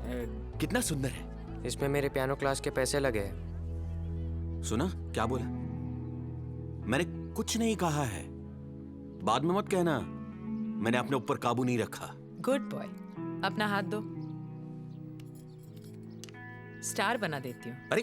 कितना सुंदर है। इसमें मेरे पियानो क्लास के पैसे लगे हैं। सुना क्या बोला? मैंने कुछ नहीं कहा है। बाद में मत कहना मैंने अपने ऊपर काबू नहीं रखा। Good boy. अपना हाथ दो, स्टार बना देती हूँ। अरे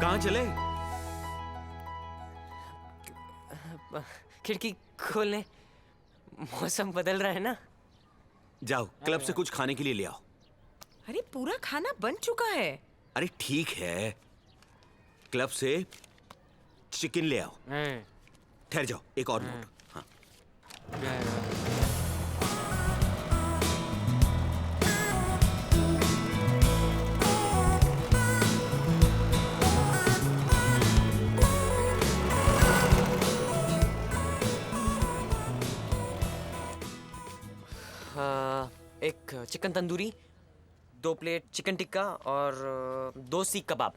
कहाँ चले? खिड़की खोलने। मौसम बदल रहा है ना। जाओ क्लब से कुछ खाने के लिए ले आओ। अरे पूरा खाना बन चुका है। अरे ठीक है, क्लब से चिकन ले आओ। ठहर जाओ, एक और नोट। हाँ। एक chicken tandoori, 2 plate chicken tikka और 2 सीख कबाब।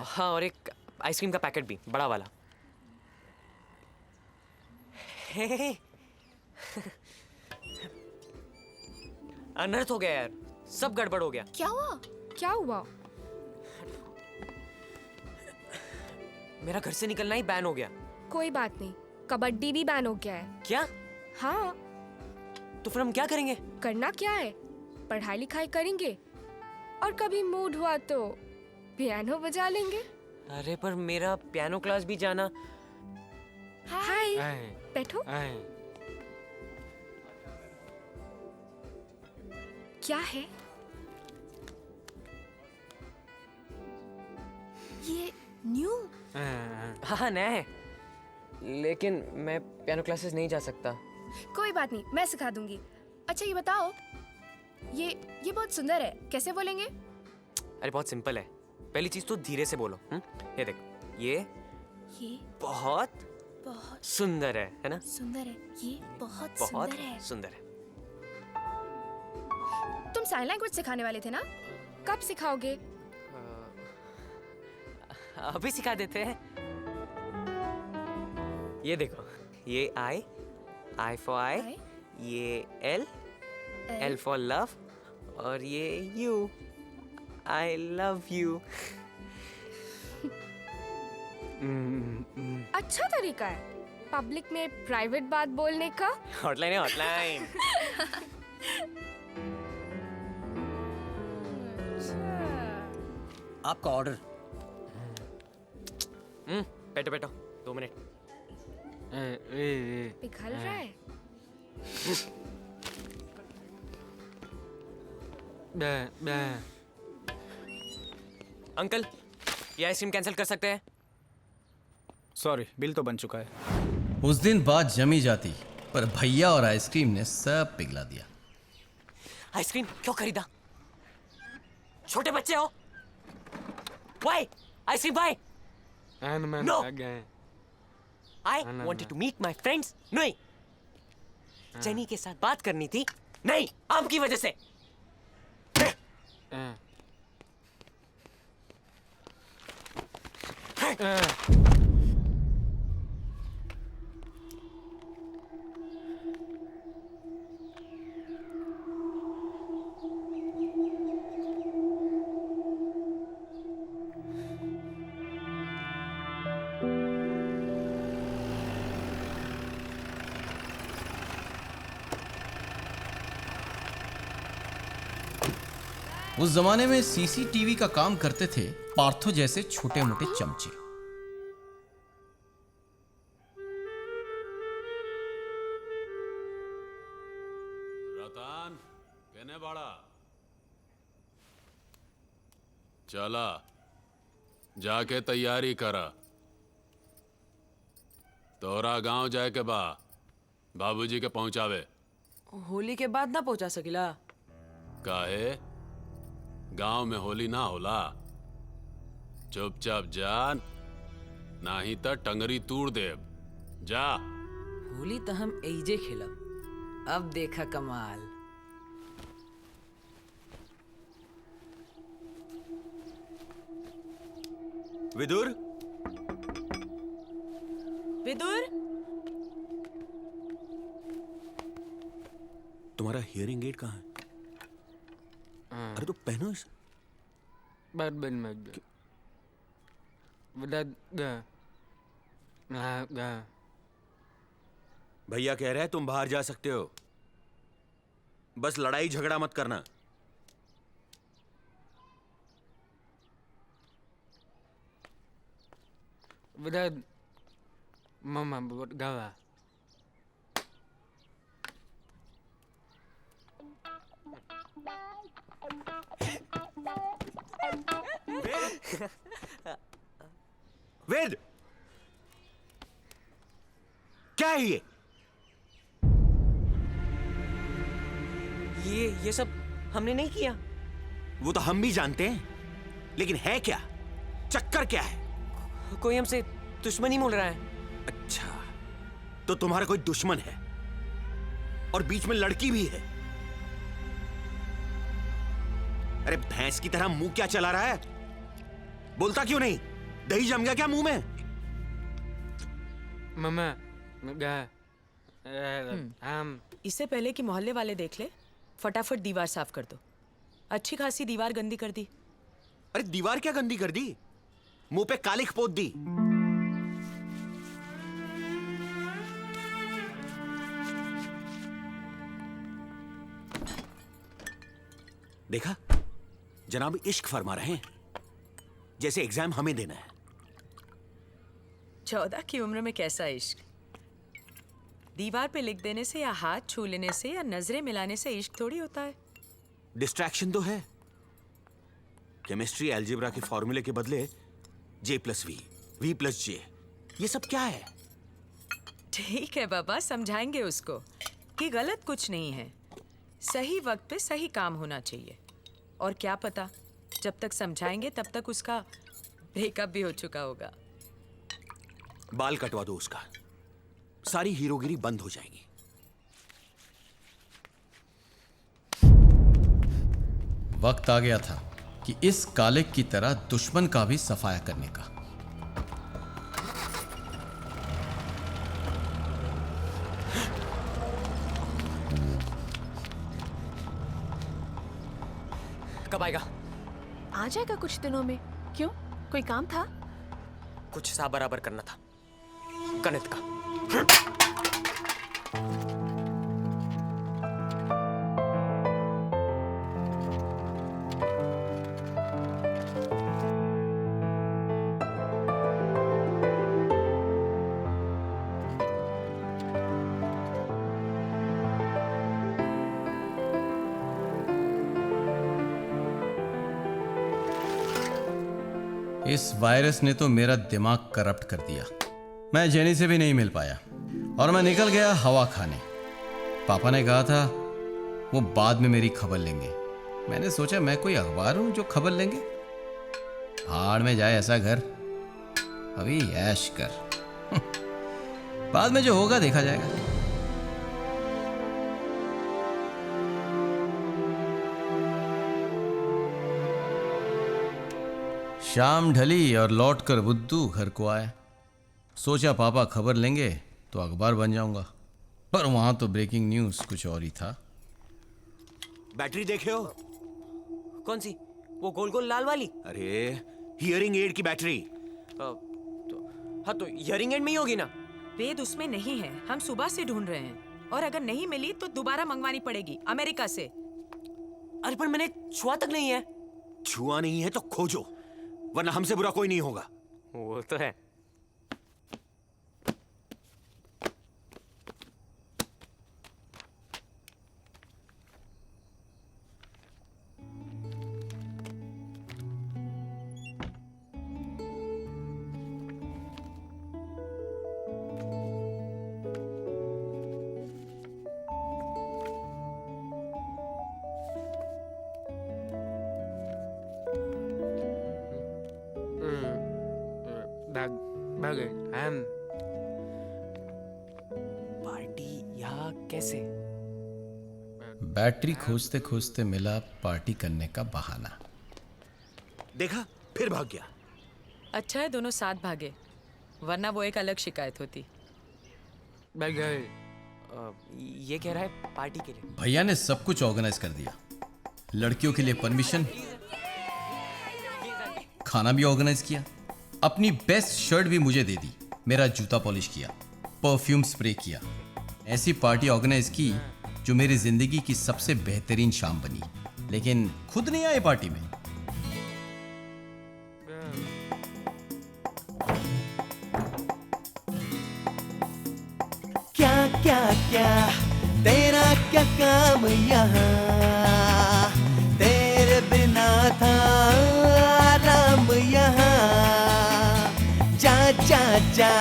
हाँ, और एक आइसक्रीम का पैकेट भी, बड़ा वाला। हे अनर्थ हो गया यार, सब गड़बड़ हो गया। क्या हुआ? क्या हुआ? मेरा घर से निकलना ही बैन हो गया। कोई बात नहीं, कबड्डी भी बैन हो गया है। क्या? हाँ। तो फिर हम क्या करेंगे? करना क्या है, पढ़ाई लिखाई करेंगे और कभी मूड हुआ तो पियानो बजा लेंगे। अरे पर मेरा पियानो क्लास भी जाना। हाय, बैठो। क्या है ये? न्यू? हाँ नया है, लेकिन मैं पियानो क्लासेस नहीं जा सकता। कोई बात नहीं, मैं सिखा दूंगी। अच्छा ये बताओ, ये बहुत सुंदर है, कैसे बोलेंगे? अरे बहुत सिंपल है, पहली चीज तो धीरे से बोलो। ये देखो, ये बहुत सुंदर है ना? सुंदर है, ये बहुत सुंदर है। तुम साइन लैंग्वेज सिखाने वाले थे ना, कब सिखाओगे? अभी सिखा देते हैं। ये देखो, ये I for I, ये L for love, और ये you, I love you। अच्छा तरीका है पब्लिक में प्राइवेट बात बोलने का। हॉटलाइन है, हॉटलाइन। आपका ऑर्डर। बैठो बैठो, 2 मिनट। पिघल रहा है। अंकल, ये आइसक्रीम कैंसिल कर सकते हैं? सॉरी, बिल तो बन चुका है। उस दिन बात जमी जाती, पर भैया और आइसक्रीम ने सब पिघला दिया। आइसक्रीम क्यों खरीदा? छोटे बच्चे हो? Why? आइसक्रीम भाई? No. I wanted to meet my friends. नहीं, जेनी के साथ बात करनी थी। नहीं, आम की वजह से। उस जमाने में सीसीटीवी का काम करते थे पार्थो जैसे छोटे मोटे चमचे। रतन कहने बाड़ा चला जाके तैयारी करा, तोरा गांव जाए के बा बाबूजी के पहुंचावे। होली के बाद ना पहुंचा सकिला? काहे? गांव में होली ना होला? चुपचाप जान, नाही त टंगरी तूड़ देब। जा। होली तो हम एजे खेलब, अब देखा कमाल। विदुर, विदुर, तुम्हारा हियरिंग एड कहाँ है? अरे तो पहनो इसे। भैया कह रहे हैं तुम बाहर जा सकते हो, बस लड़ाई झगड़ा मत करना। मामा बहुत गावा। वेद, क्या है ये सब हमने नहीं किया। वो तो हम भी जानते हैं, लेकिन है क्या? चक्कर क्या है? कोई हमसे दुश्मनी बोल रहा है। अच्छा, तो तुम्हारा कोई दुश्मन है और बीच में लड़की भी है। अरे भैंस की तरह मुंह क्या चला रहा है? बोलता क्यों नहीं? दही जम गया क्या मुंह में? मामा इससे पहले कि मोहल्ले वाले देख ले, फटाफट दीवार साफ कर दो। अच्छी खासी दीवार गंदी कर दी। अरे दीवार क्या गंदी कर दी, मुंह पे कालिख पोत दी। देखा, जनाब इश्क फरमा रहे हैं, जैसे एग्जाम हमें देना है। 14 की उम्र में कैसा इश्क? दीवार पे लिख देने से या हाथ छू लेने से या नजरें मिलाने से इश्क थोड़ी होता है। डिस्ट्रैक्शन तो है। केमिस्ट्री अलजेब्रा के फॉर्मूले के बदले J+V, V+J, ये सब क्या है? ठीक है बाबा, समझाएंगे उसको कि गलत कुछ नहीं है, सही वक्त पे सही काम होना चाहिए। और क्या पता जब तक समझाएंगे तब तक उसका ब्रेकअप भी हो चुका होगा। बाल कटवा दो उसका, सारी हीरोगिरी बंद हो जाएगी। वक्त आ गया था कि इस कालिक की तरह दुश्मन का भी सफाया करने का। कब आएगा? आ जाएगा कुछ दिनों में। क्यों, कोई काम था? कुछ हिसाब बराबर करना था, गणित का। इस वायरस ने तो मेरा दिमाग करप्ट कर दिया। मैं जेनी से भी नहीं मिल पाया और मैं निकल गया हवा खाने। पापा ने कहा था वो बाद में मेरी खबर लेंगे। मैंने सोचा मैं कोई अखबार हूं जो खबर लेंगे? भाड़ में जाए ऐसा घर, अभी ऐश कर। बाद में जो होगा देखा जाएगा। शाम ढली और लौटकर बुद्धू घर को आया। सोचा पापा खबर लेंगे तो अखबार बन जाऊंगा, पर वहां तो ब्रेकिंग न्यूज कुछ और ही था। बैटरी देखे हो? कौन सी? वो गोल गोल लाल वाली? अरे हियरिंग एड की बैटरी। हाँ तो हियरिंग एड में ही होगी ना। वेद उसमें नहीं है, हम सुबह से ढूंढ रहे हैं और अगर नहीं मिली तो दोबारा मंगवानी पड़ेगी अमेरिका से। अरे पर मैंने छुआ तक नहीं है। छुआ नहीं है तो खोजो, वरना हमसे बुरा कोई नहीं होगा। वो तो है। पार्टी यहाँ कैसे? बैटरी खोजते खोजते मिला पार्टी करने का बहाना। देखा, फिर भाग गया। अच्छा है दोनों साथ भागे, वरना वो एक अलग शिकायत होती। ये कह रहा है पार्टी के लिए। भैया ने सब कुछ ऑर्गेनाइज कर दिया। लड़कियों के लिए परमिशन, खाना भी ऑर्गेनाइज किया, अपनी बेस्ट शर्ट भी मुझे दे दी, मेरा जूता पॉलिश किया, परफ्यूम स्प्रे किया। ऐसी पार्टी ऑर्गेनाइज की जो मेरी जिंदगी की सबसे बेहतरीन शाम बनी। लेकिन खुद नहीं आए पार्टी में। क्या क्या क्या तेरा क्या काम यहाँ, तेरे बिना था आराम यहाँ। जा जा जा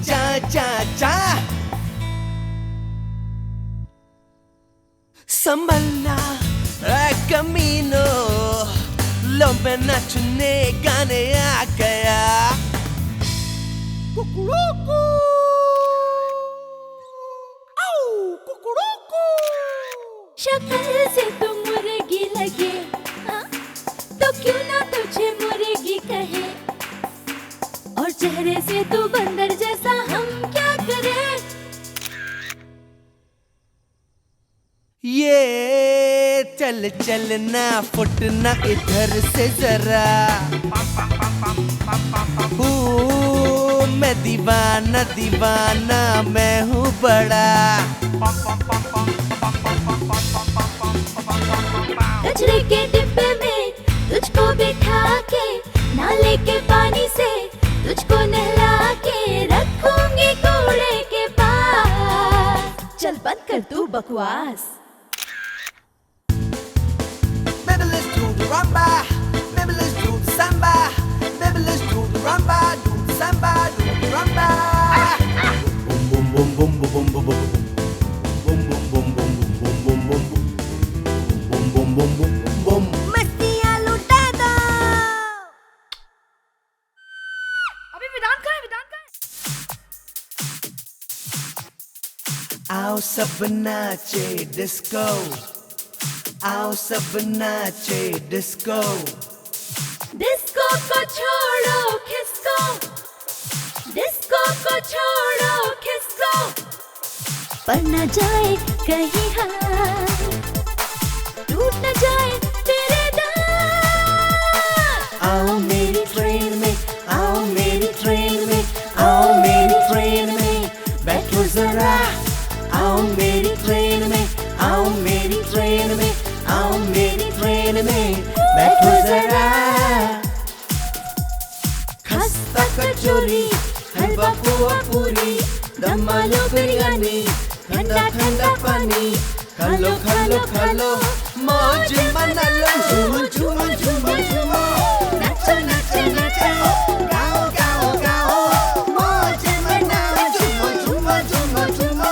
जा जा जा संभलना है कमीनो, लो पे नचने गाने आ गया। कुकुरुकु शक्ल से तू मुर्गी लगे, हाँ? तो क्यों ना तुझे मुर्गी कहे, और चेहरे से तू बंदर जैसा, हम क्या करें? चलना फुटना इधर से जरा। मैं दीवाना दीवाना मैं हूँ बड़ा। कचरे के डिब्बे में तुझको बिठा के, नाले के पानी से तुझको नहला के रखूंगी कूड़े के पास। चल बंद कर तू बकवास। Baby let's do the rumba, baby let's do the samba, baby let's do the rumba, do the samba, do the rumba. Boom boom boom boom boom boom boom boom boom boom boom boom boom boom boom boom boom boom. मस्तियाँ लुटा दो। अभी विधान कहाँ है? विधान कहाँ है? आओ सब नाचे डिस्को, आओ सब नाचे डिस्को। डिस्को को छोड़ो खिसको, डिस्को को छोड़ो खिसको, पर न जाए कहीं हाथ, टूट न जाए तेरे दांत। आओ मेरी ट्रेन में, आओ मेरी ट्रेन में, आओ मेरी ट्रेन में बैठो जरा। आओ मेरी ट्रेन में, आओ मेरी ट्रेन में, आओ मेरी ट्रेन में बैठो जरा। खस्ता कचौरी, हलवा पुआ पूरी, दम आलू बिरयानी, ठंडा ठंडा पानी, खा लो खा लो खा लो, मौज मना लो, झूमो झूमो झूमो झूमो, नाचो नाचो नाचो, गाओ गाओ गाओ, मौज मनाओ, झूमो झूमो झूमो झूमो,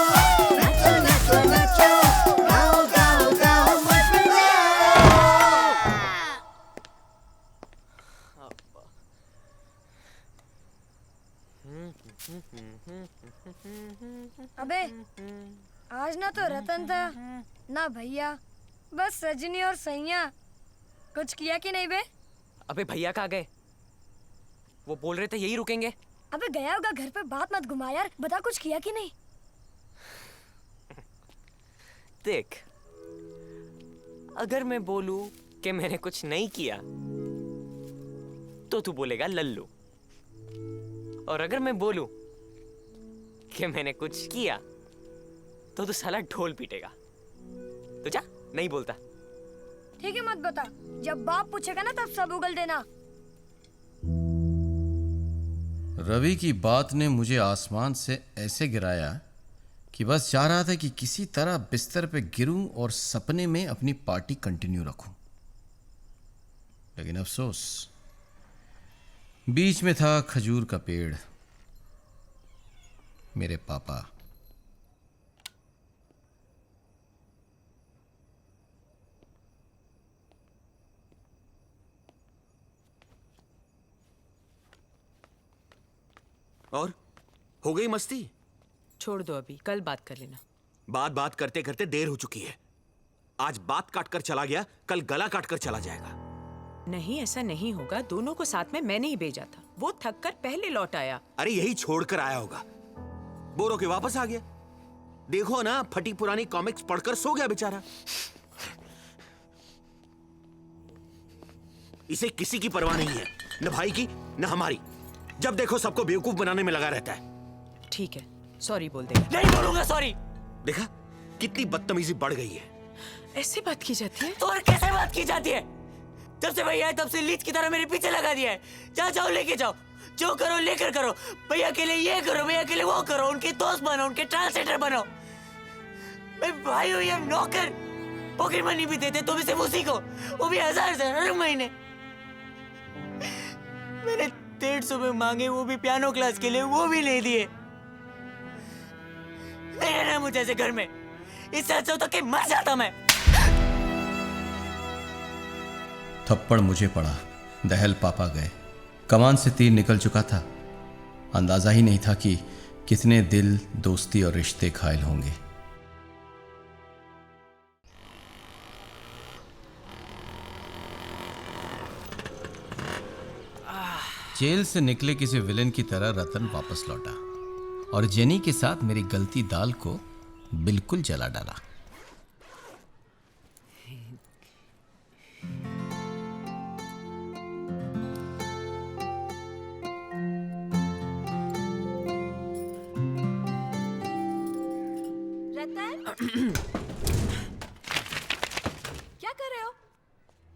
नाचो नाचो नाचो, गाओ गाओ गाओ, मौज मनाओ। अबे आज ना तो रतन था ना भैया, बस सजनी और सैया। कुछ किया कि नहीं बे? अबे भैया कहाँ गए? वो बोल रहे थे यही रुकेंगे। अबे गया होगा घर पे, बात मत घुमा यार। बता कुछ किया कि नहीं? देख, अगर मैं बोलूं कि मैंने कुछ नहीं किया तो तू बोलेगा लल्लू, और अगर मैं बोलूं कि मैंने कुछ किया तो तू साला ढोल पीटेगा। तो जा, नहीं बोलता। ठीक है मत बता, जब बाप पूछेगा ना तब सब उगल देना। रवि की बात ने मुझे आसमान से ऐसे गिराया कि बस चाह रहा था कि किसी तरह बिस्तर पे गिरूं और सपने में अपनी पार्टी कंटिन्यू रखूं। लेकिन अफसोस, बीच में था खजूर का पेड़, मेरे पापा। और हो गई मस्ती? छोड़ दो, अभी कल बात कर लेना। बात करते करते देर हो चुकी है। आज बात काट कर चला गया, कल गला काट कर चला जाएगा। नहीं, ऐसा नहीं होगा। दोनों को साथ में मैंने ही भेजा था। वो थक कर पहले लौट आया। अरे यही छोड़कर आया होगा, बोर होके वापस आ गया। देखो ना, फटी पुरानी कॉमिक्स पढ़कर सो गया बेचारा। इसे किसी की परवाह नहीं है, न भाई की न हमारी। जब देखो सबको बेवकूफ बनाने में लगा रहता है। ठीक है, सॉरी बोल देगा। नहीं बोलूंगा सॉरी। देखा कितनी बदतमीजी बढ़ गई है। ऐसे बात की जाती है? तो और कैसे बात की जाती है? जब से भैया है तब से लीच की तरह मेरे पीछे लगा दिया है। जहाँ जाओ लेके जाओ, जो करो लेकर करो। भैया के लिए ये करो, भैया के लिए वो करो, उनके दोस्त बनो, उनके ट्रांसलेटर बनो। मैं भाई हूँ या नौकर? पॉकेट मनी भी देते तो भी सिर्फ उसी को, वो भी 1000 से हर महीने। मैंने 150 रुपए मांगे, वो भी पियानो क्लास के लिए, वो भी नहीं दिए। नहीं रहना मुझे ऐसे घर में। इससे अच्छा होता कि मर जाता मैं। थप्पड़ मुझे पड़ा, दहल पापा गए। कमान से तीर निकल चुका था। अंदाजा ही नहीं था कि कितने दिल, दोस्ती और रिश्ते घायल होंगे। जेल से निकले किसी विलेन की तरह रतन वापस लौटा और जेनी के साथ मेरी गलती दाल को बिल्कुल जला डाला।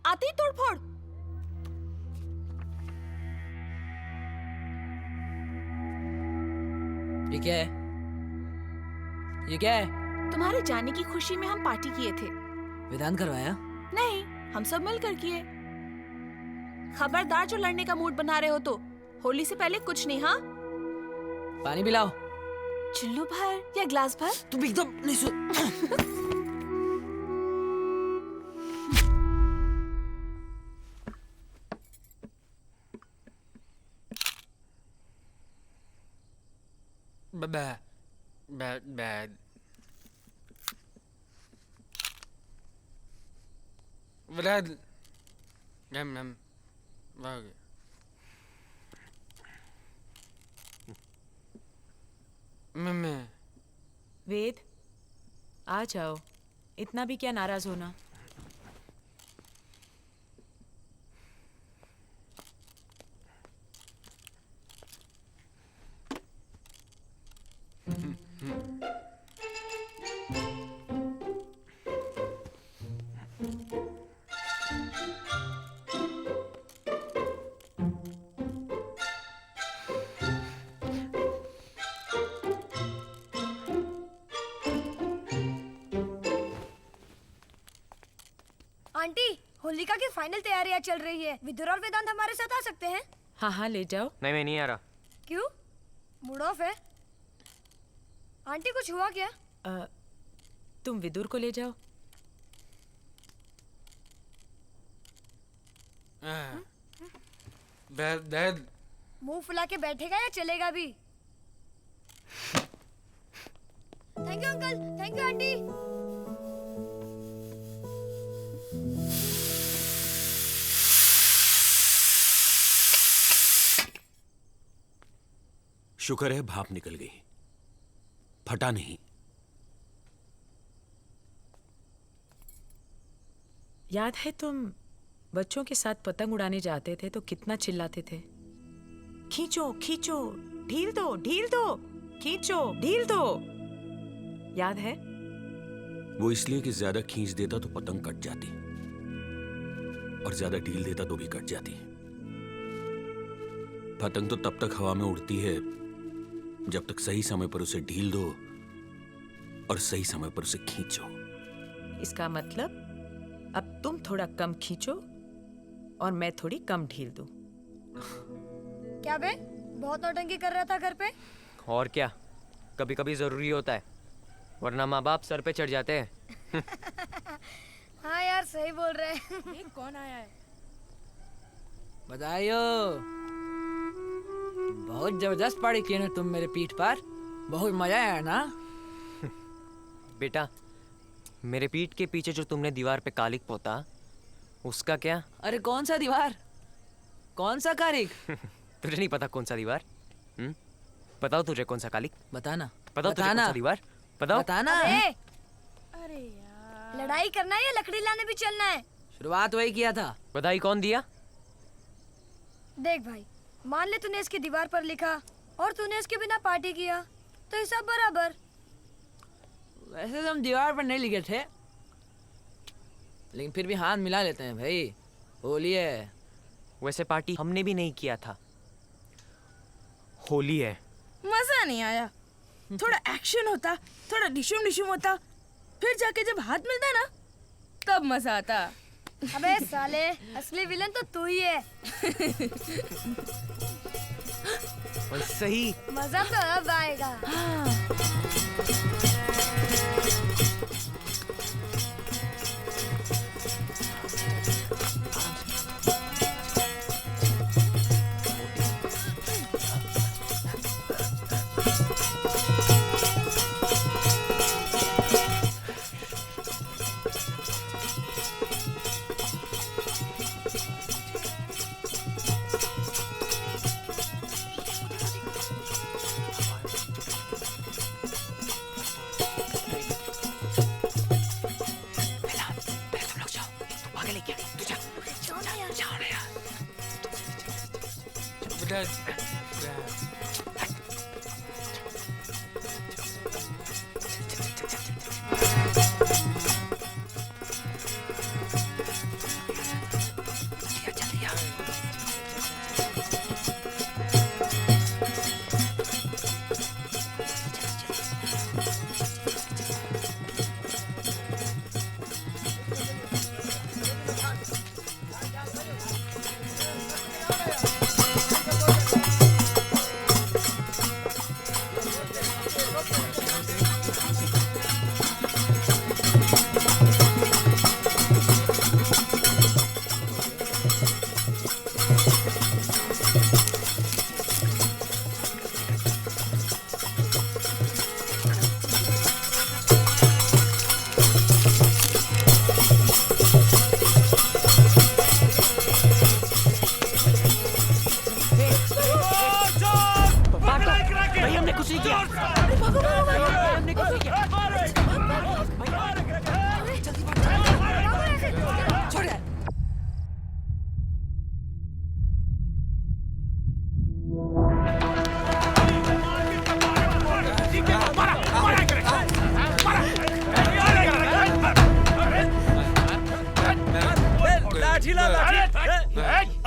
आते ही तोड़फोड़। ये क्या है? ये क्या है? तुम्हारे जाने की खुशी में हम पार्टी किए थे। वेदांत करवाया? नहीं, हम सब मिलकर किए। खबरदार जो लड़ने का मूड बना रहे हो तो होली से पहले कुछ नहीं। हाँ, पानी पिलाओ। चुल्लू भर या ग्लास भर? तुम एकदम नहीं सुन। Bad. Bad. Vlad. Gam. Vage. Mummy. Ved, आ जाओ। इतना भी क्या नाराज होना। आंटी, होलिका की फाइनल तैयारियां चल रही है। विदुर और वेदांत हमारे साथ आ सकते हैं? हाँ हाँ, ले जाओ। नहीं, मैं नहीं आ रहा। क्यों? मूड ऑफ है? आंटी कुछ हुआ क्या? तुम विदुर को ले जाओ। Dad. मुंह फुला के बैठेगा या चलेगा भी? Thank you uncle, thank you aunty. शुक्र है भाप निकल गई, फटा नहीं। याद है तुम बच्चों के साथ पतंग उड़ाने जाते थे तो कितना चिल्लाते थे? खींचो खींचो, ढील दो ढील दो, खींचो ढील दो। याद है? वो इसलिए कि ज्यादा खींच देता तो पतंग कट जाती, और ज्यादा ढील देता तो भी कट जाती। पतंग तो तब तक हवा में उड़ती है जब तक सही समय पर उसे ढील दो और सही समय पर उसे खींचो। इसका मतलब अब तुम थोड़ा कम खींचो और मैं थोड़ी कम ढील दूं। क्या बे, बहुत नौटंकी कर रहा था घर पे? और क्या, कभी कभी जरूरी होता है, वरना माँ बाप सर पे चढ़ जाते हैं। हाँ यार, सही बोल रहे हैं। ये कौन आया है? बधाइयो। बहुत जबरदस्त पार्टी की ना तुम मेरे पीठ पर। बहुत मजा आया ना? बेटा, मेरे पीठ के पीछे जो तुमने दीवार पे कालिक पोता, उसका क्या? अरे कौन सा दीवार? कौन सा कालिक? तुझे नहीं पता कौन सा दीवार? बताओ तुझे कौन सा कालिक? बताना। बताओ तुझे कौन सा दीवार? बताओ। बताना। अरे यार, लड़ाई करना है या लकड़ी लाने भी चलना है? शुरुआत वही किया था। बधाई कौन दिया? देख भाई, मान ले तूने इसकी दीवार पर लिखा और तूने इसके बिना पार्टी किया, तो हिसाब बराबर। वैसे तो हम दीवार पर नहीं लिखे थे, लेकिन फिर भी हाथ मिला लेते हैं भाई, होली है। वैसे पार्टी हमने भी नहीं किया था, होली है। मजा नहीं आया। थोड़ा एक्शन होता, थोड़ा डिशुम डिशुम होता, फिर जाके जब हाथ मिलता ना तब मजा आता। अबे साले, असली विलन तो तू ही है। और सही मजा तो अब आएगा। भाई हमने कुछ नहीं किया। हमने कुछ नहीं किया। छोड़ यार।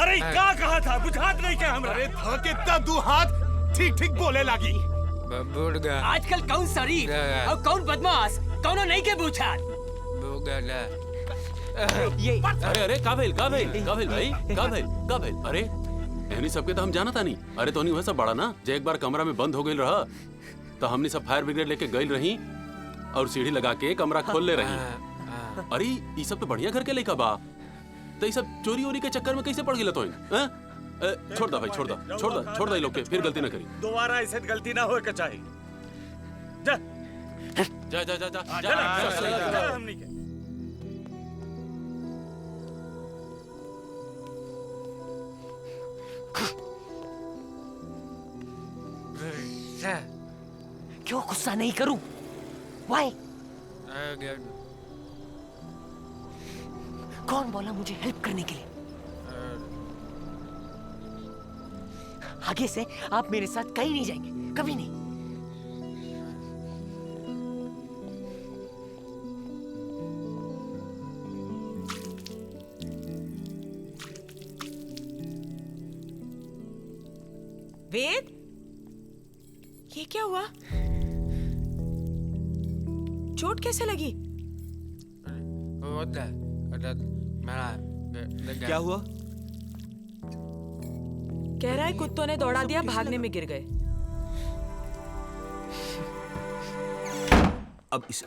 अरे क्या कहा था बुझात नहीं क्या हमरा? अरे था कितना दू हाथ ठीक ठीक बोले लगी। आजकल कौन शरीफ और कौन बदमाश कौनो नहीं के पूछा। ये अरे अरे काबिल काबिल काबिल भाई काबिल अरे एनी सबके तो हम जाना था नहीं। अरे तो नहीं वैसा बड़ा ना जे एक बार कमरा में बंद हो गई रहा तो हमने सब फायर ब्रिगेड लेके गई रही और सीढ़ी लगा के कमरा खोल ले रही। अरे ये सब तो बढ़िया घर के लेका बा तो ये सब चोरी वोरी के चक्कर में कैसे पड़ गई तो छोड़ दा भाई छोड़ दा ये लोग के फिर गलती ना करी। दोबारा ऐसे गलती ना हो के चाहिए। जा जा जा जा जा जा हमनी के क्यों गुस्सा नहीं करूं? Why? कौन बोला मुझे हेल्प करने के लिए? आगे से आप मेरे साथ कहीं नहीं जाएंगे, कभी नहीं। वेद, ये क्या हुआ? चोट कैसे लगी? क्या हुआ? कह रहा है कुत्तों ने दौड़ा दिया, भागने में गिर गए। अब इस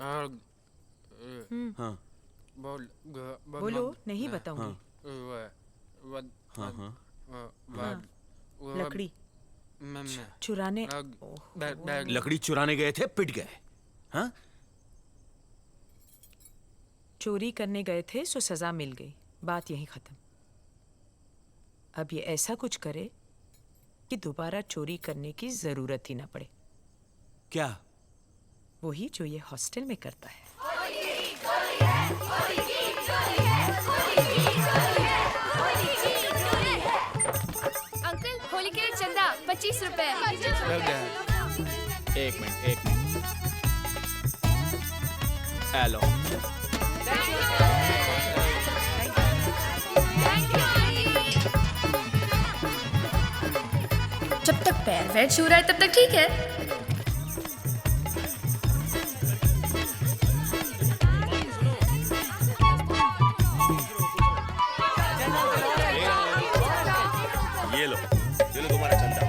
हाँ बोलो, नहीं बताऊंगी। लकड़ी चुराने लकड़ी चुराने गए थे, पिट गए। हाँ? चोरी करने गए थे सो सजा मिल गई, बात यहीं खत्म। अब ये ऐसा कुछ करे कि दोबारा चोरी करने की जरूरत ही ना पड़े। क्या? वही जो ये हॉस्टल में करता है। अंकल, होली के लिए चंदा 25 रुपए। एक मिनट हेलो। जब तक पैर वैर छू रहा है तब तक ठीक है। ये लो तुम्हारा चंदा।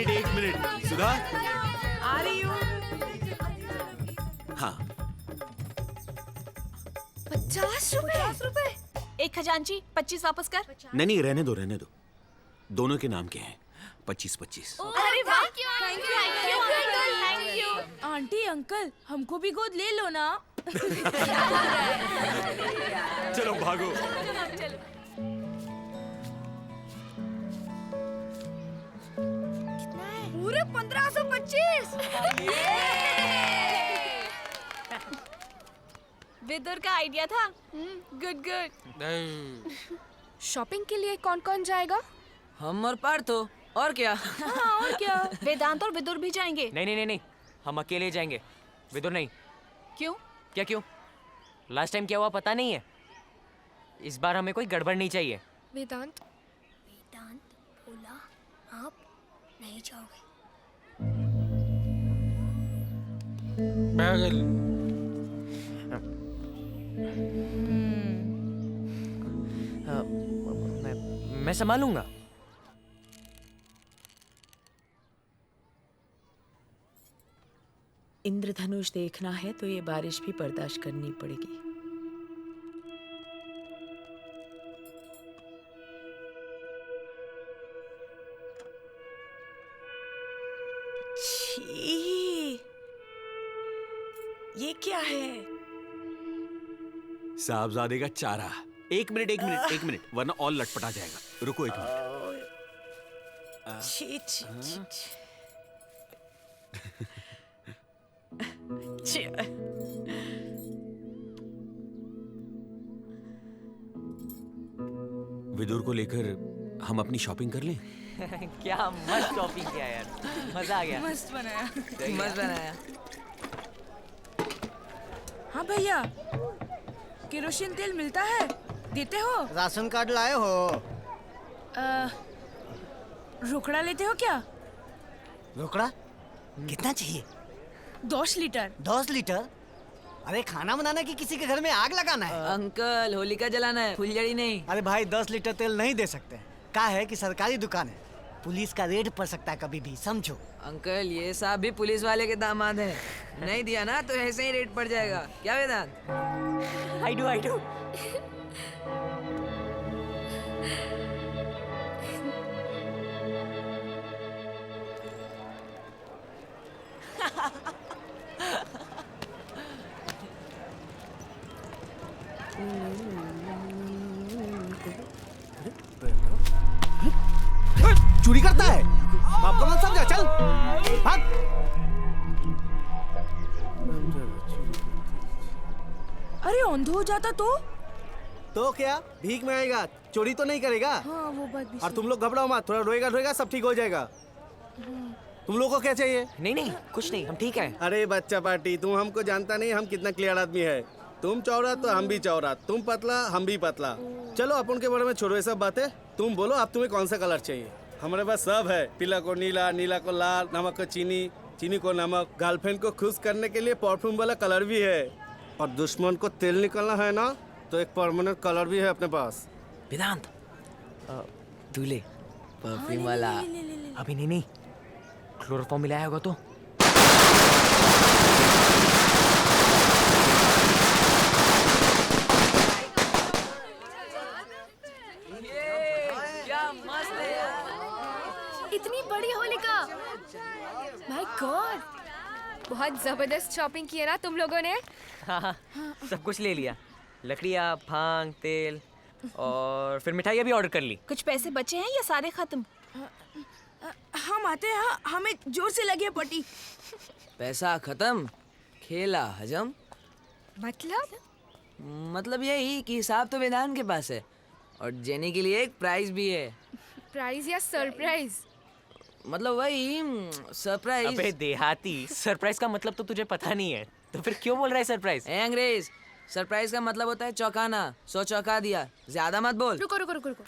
एक मिनट सुधा, आ रही हूँ। हाँ 50 रुपए। एक खजांची 25 वापस कर। नहीं रहने दो दोनों के नाम के हैं 25-25। अरे वाह, थैंक यू। आंटी अंकल हमको भी गोद ले लो ना। चलो भागो। पूरे 1525। विदुर का आइडिया था। गुड। शॉपिंग के लिए कौन कौन जाएगा? हम और पार्थो, और क्या? हाँ, और क्या? वेदांत और विदुर भी जाएंगे। नहीं, हम अकेले जाएंगे, विदुर नहीं। क्यों? क्या क्यों? लास्ट टाइम क्या हुआ पता नहीं है। इस बार हमें कोई गड़बड़ नहीं चाहिए। वेदांत बोला आप नहीं जाओगे। पागल। मैं संभालूंगा। इंद्रधनुष देखना है तो ये बारिश भी बर्दाश्त करनी पड़ेगी। छी, ये क्या है? साहबजादे का चारा। एक मिनट वरना और लटपटा जाएगा। रुको एक मिनट। छी छी छी छी। छी। विदुर को लेकर हम अपनी शॉपिंग कर लें? क्या मस्त शॉपिंग किया यार, मजा आ गया। मस्त बनाया, मस्त बनाया। हाँ भैया, केरोसिन तेल मिलता है, देते हो? राशन कार्ड लाए हो? रोकड़ा लेते हो क्या? रोकड़ा कितना चाहिए? 10 लीटर। 10 लीटर? अरे खाना बनाना कि किसी के घर में आग लगाना है? अंकल, होलिका जलाना है, फुलझड़ी नहीं। अरे भाई 10 लीटर तेल नहीं दे सकते। क्या है कि सरकारी दुकान है, पुलिस का रेड पड़ सकता है कभी भी, समझो। अंकल, ये साहब भी पुलिस वाले के दामाद हैं। नहीं दिया ना तो ऐसे ही रेड पड़ जाएगा। क्या वेदांत? I do. चोरी करता है, आपको मत समझा। चल भाग। अरे अंधा हो जाता तो क्या भीख में आएगा, चोरी तो नहीं करेगा। हाँ, वो बात भी और तुम लोग घबराओ मत, थोड़ा रोएगा सब ठीक हो जाएगा। तुम लोगों को क्या चाहिए? नहीं कुछ नहीं, हम ठीक है। अरे बच्चा पार्टी, तुम हमको जानता नहीं हम कितना क्लियर आदमी है। तुम चौरा तो हम भी चौरा, तुम पतला हम भी पतला। चलो अपन के बारे में छोड़ो ये सब बातें। तुम बोलो अब तुम्हें कौन सा कलर चाहिए? हमारे पास सब है, पीला को नीला, नीला को लाल, नमक को चीनी, चीनी को नमक। गर्लफ्रेंड को खुश करने के लिए परफ्यूम वाला कलर भी है, और दुश्मन को तेल निकलना है ना तो एक परमानेंट कलर भी है अपने पास। वेदांत, दूल्हे परफ्यूम वाला। अभी नहीं, क्लोरोफॉर्म मिलाया होगा तो। क्या मस्त है यार। इतनी बड़ी होलिका, माय गॉड, बहुत जबरदस्त शॉपिंग की है ना तुम लोगों ने। हाँ, सब कुछ ले लिया, लकड़ियाँ, भांग, तेल, और फिर मिठाइयाँ भी ऑर्डर कर ली। कुछ पैसे बचे हैं या सारे खत्म? हम आते हैं, हमें जोर से लगी है पट्टी। पैसा खत्म, खेला हजम। मतलब यही कि हिसाब तो वेदांत के पास है, और जेनी के लिए एक प्राइज भी है। प्राइज या सरप्राइज? मतलब वही सरप्राइज। अबे देहाती, सरप्राइज का मतलब तो तुझे पता नहीं है, तो फिर क्यों बोल रहा है सरप्राइज? अंग्रेज, सरप्राइज का मतलब होता है चौंकाना। 100 चौंका दिया, ज्यादा मत बोल। रुको।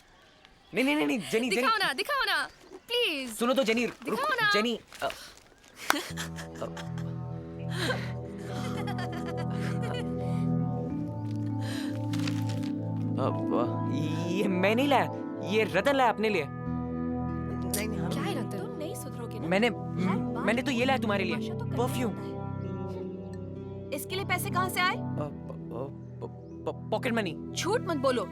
नहीं, जेनी दिखाओ ना प्लीज। सुनो तो जेनी, दिखाओ ना। जेनी। ये मैं नहीं लाया, ये रतन लाया अपने लिए। क्या है रतन? तुम नहीं सुधरोगे ना। मैंने तो ये लाया तुम्हारे लिए, परफ्यूम। इसके लिए पैसे कहाँ से आए? Pocket money. झूठ मत बोलो।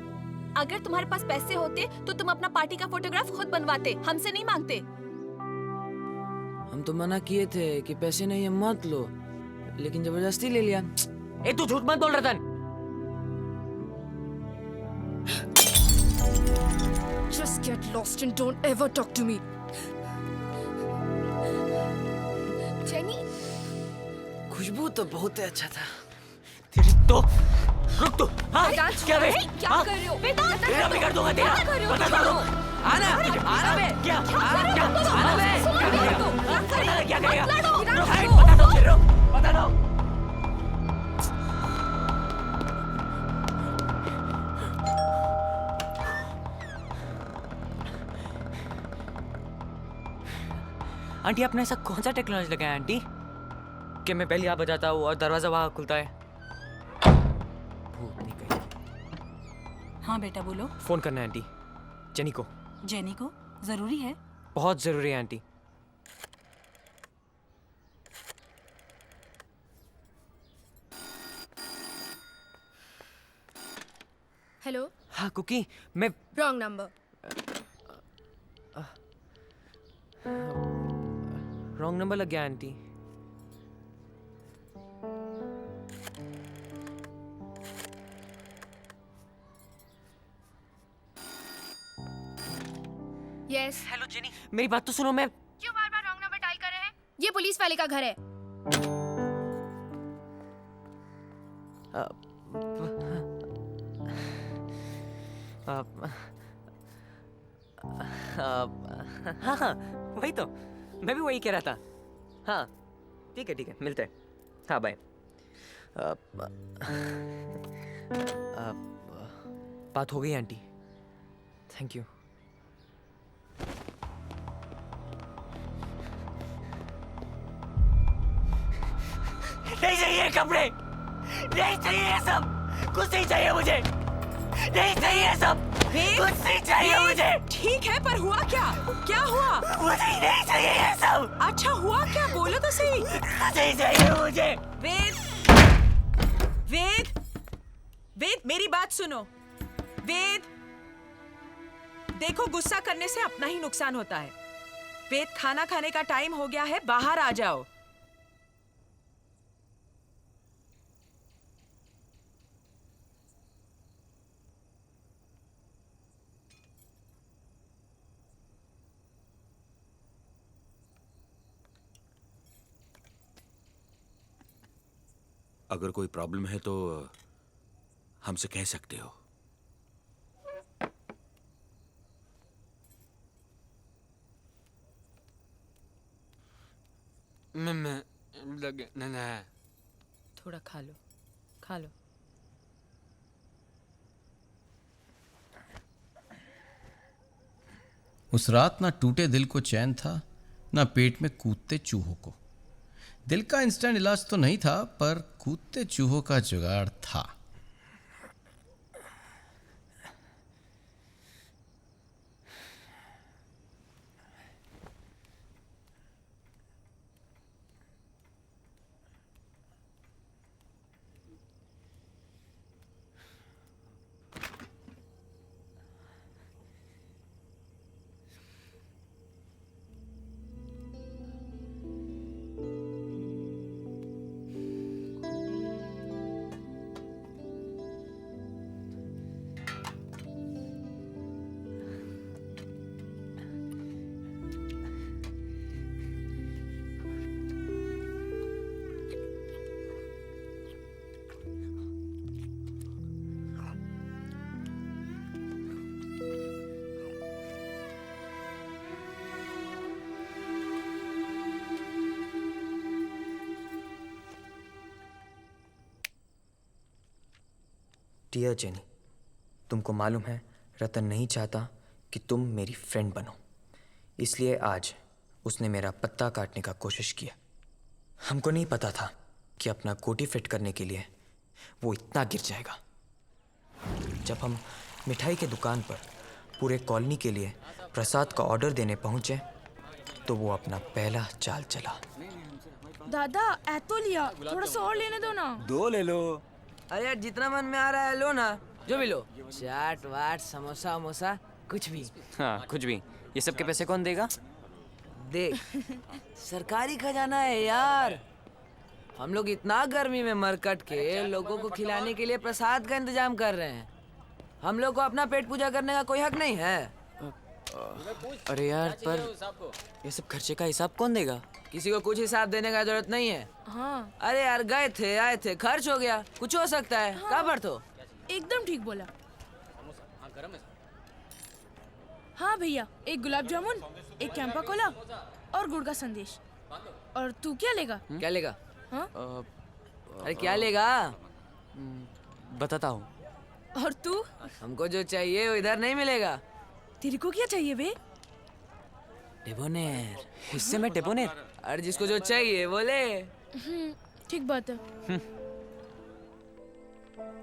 अगर तुम्हारे पास पैसे होते तो तुम अपना पार्टी का फोटोग्राफ खुद बनवाते, हमसे नहीं मांगते। हम तो मना किए थे कि पैसे नहीं है मत लो, लेकिन जबरदस्ती ले लिया। ए तू झूठ मत बोल Ratan. Just get lost and don't ever talk to me. Jenny, खुशबू तो बहुत ही अच्छा था। तेरी तो रुक तो। हाँ, क्या बे? क्या कर रहे हो? तेरा बिगाड़ दूंगा तेरा। बता दो। आना बे, क्या? आना बे, क्या करेगा? बता दो फिर, बता दो। आंटी, आपने ऐसा कौन सा टेक्नोलॉजी लगाया आंटी? कि मैं बेल यहाँ बजाता हूँ और दरवाजा वहाँ खुलता है? भूत नहीं कहीं। हाँ बेटा बोलो। फोन करना है आंटी, जेनी को। जेनी को? जरूरी है? बहुत जरूरी है आंटी। हेलो। हाँ कुकी, मैं रॉन्ग नंबर। रॉन्ग नंबर लग गया आंटी। यस। हेलो जेनी, मेरी बात तो सुनो। मैं क्यों बार बार रॉन्ग नंबर डायल कर रहे हैं? ये पुलिस वाले का घर है। हाँ हाँ वही तो, मैं भी वही कह रहा था। हाँ ठीक है मिलते हैं। हाँ बाय। बात हो गई आंटी, थैंक यू। नहीं चाहिए कपड़े, नहीं चाहिए ये सब, कुछ नहीं चाहिए मुझे, नहीं चाहिए सब, कुछ नहीं चाहिए मुझे। ठीक है पर हुआ क्या? क्या हुआ? मुझे नहीं चाहिए ये सब। अच्छा हुआ क्या, बोलो तो सही। नहीं चाहिए मुझे। वेद, वेद मेरी बात सुनो। वेद, देखो गुस्सा करने से अपना ही नुकसान होता है। वेद, खाना खाने का टाइम हो गया है, बाहर आ जाओ। अगर कोई प्रॉब्लम है तो हमसे कह सकते हो। मैं लगे ना। थोड़ा खा लो, खा लो। उस रात ना टूटे दिल को चैन था, ना पेट में कूदते चूहों को। दिल का इंस्टेंट इलाज तो नहीं था, पर कूदते चूहों का जुगाड़ था। डियर जेनी, तुमको मालूम है रतन नहीं चाहता कि तुम मेरी फ्रेंड बनो, इसलिए आज उसने मेरा पत्ता काटने का कोशिश किया। हमको नहीं पता था कि अपना कोटी फिट करने के लिए वो इतना गिर जाएगा। जब हम मिठाई के दुकान पर पूरे कॉलोनी के लिए प्रसाद का ऑर्डर देने पहुंचे तो वो अपना पहला चाल चला। दादा ऐतो लिया, थोड़ा सा और लेने दो ना। दो ले लो। अरे यार जितना मन में आ रहा है लो ना, जो भी लो। चाट वाट समोसा वमोसा कुछ भी। हाँ कुछ भी। ये सब के पैसे कौन देगा? देख सरकारी खजाना है यार। हम लोग इतना गर्मी में मरकट के लोगों को खिलाने के लिए प्रसाद का इंतजाम कर रहे हैं। हम लोग को अपना पेट पूजा करने का कोई हक नहीं है। अरे यार पर ये सब खर्चे का हिसाब कौन देगा? किसी को कुछ हिसाब देने का जरूरत नहीं है। हाँ। अरे यार गए थे आए थे, खर्च हो गया, कुछ हो सकता है। हाँ। कहाँ पर तो एकदम ठीक बोला। हाँ भैया, एक गुलाब जामुन, एक कैंपा कोला और गुड़ का संदेश। और तू क्या लेगा? क्या लेगा? हाँ? अरे क्या लेगा? बताता हूँ। और तू? हमको जो चाहिए वो इधर नहीं मिलेगा। तेरे को क्या चाहिए बे? डेबोनेर। हिस्से में डेबोनेर। अरे जिसको जो चाहिए वो ले। ठीक बात है।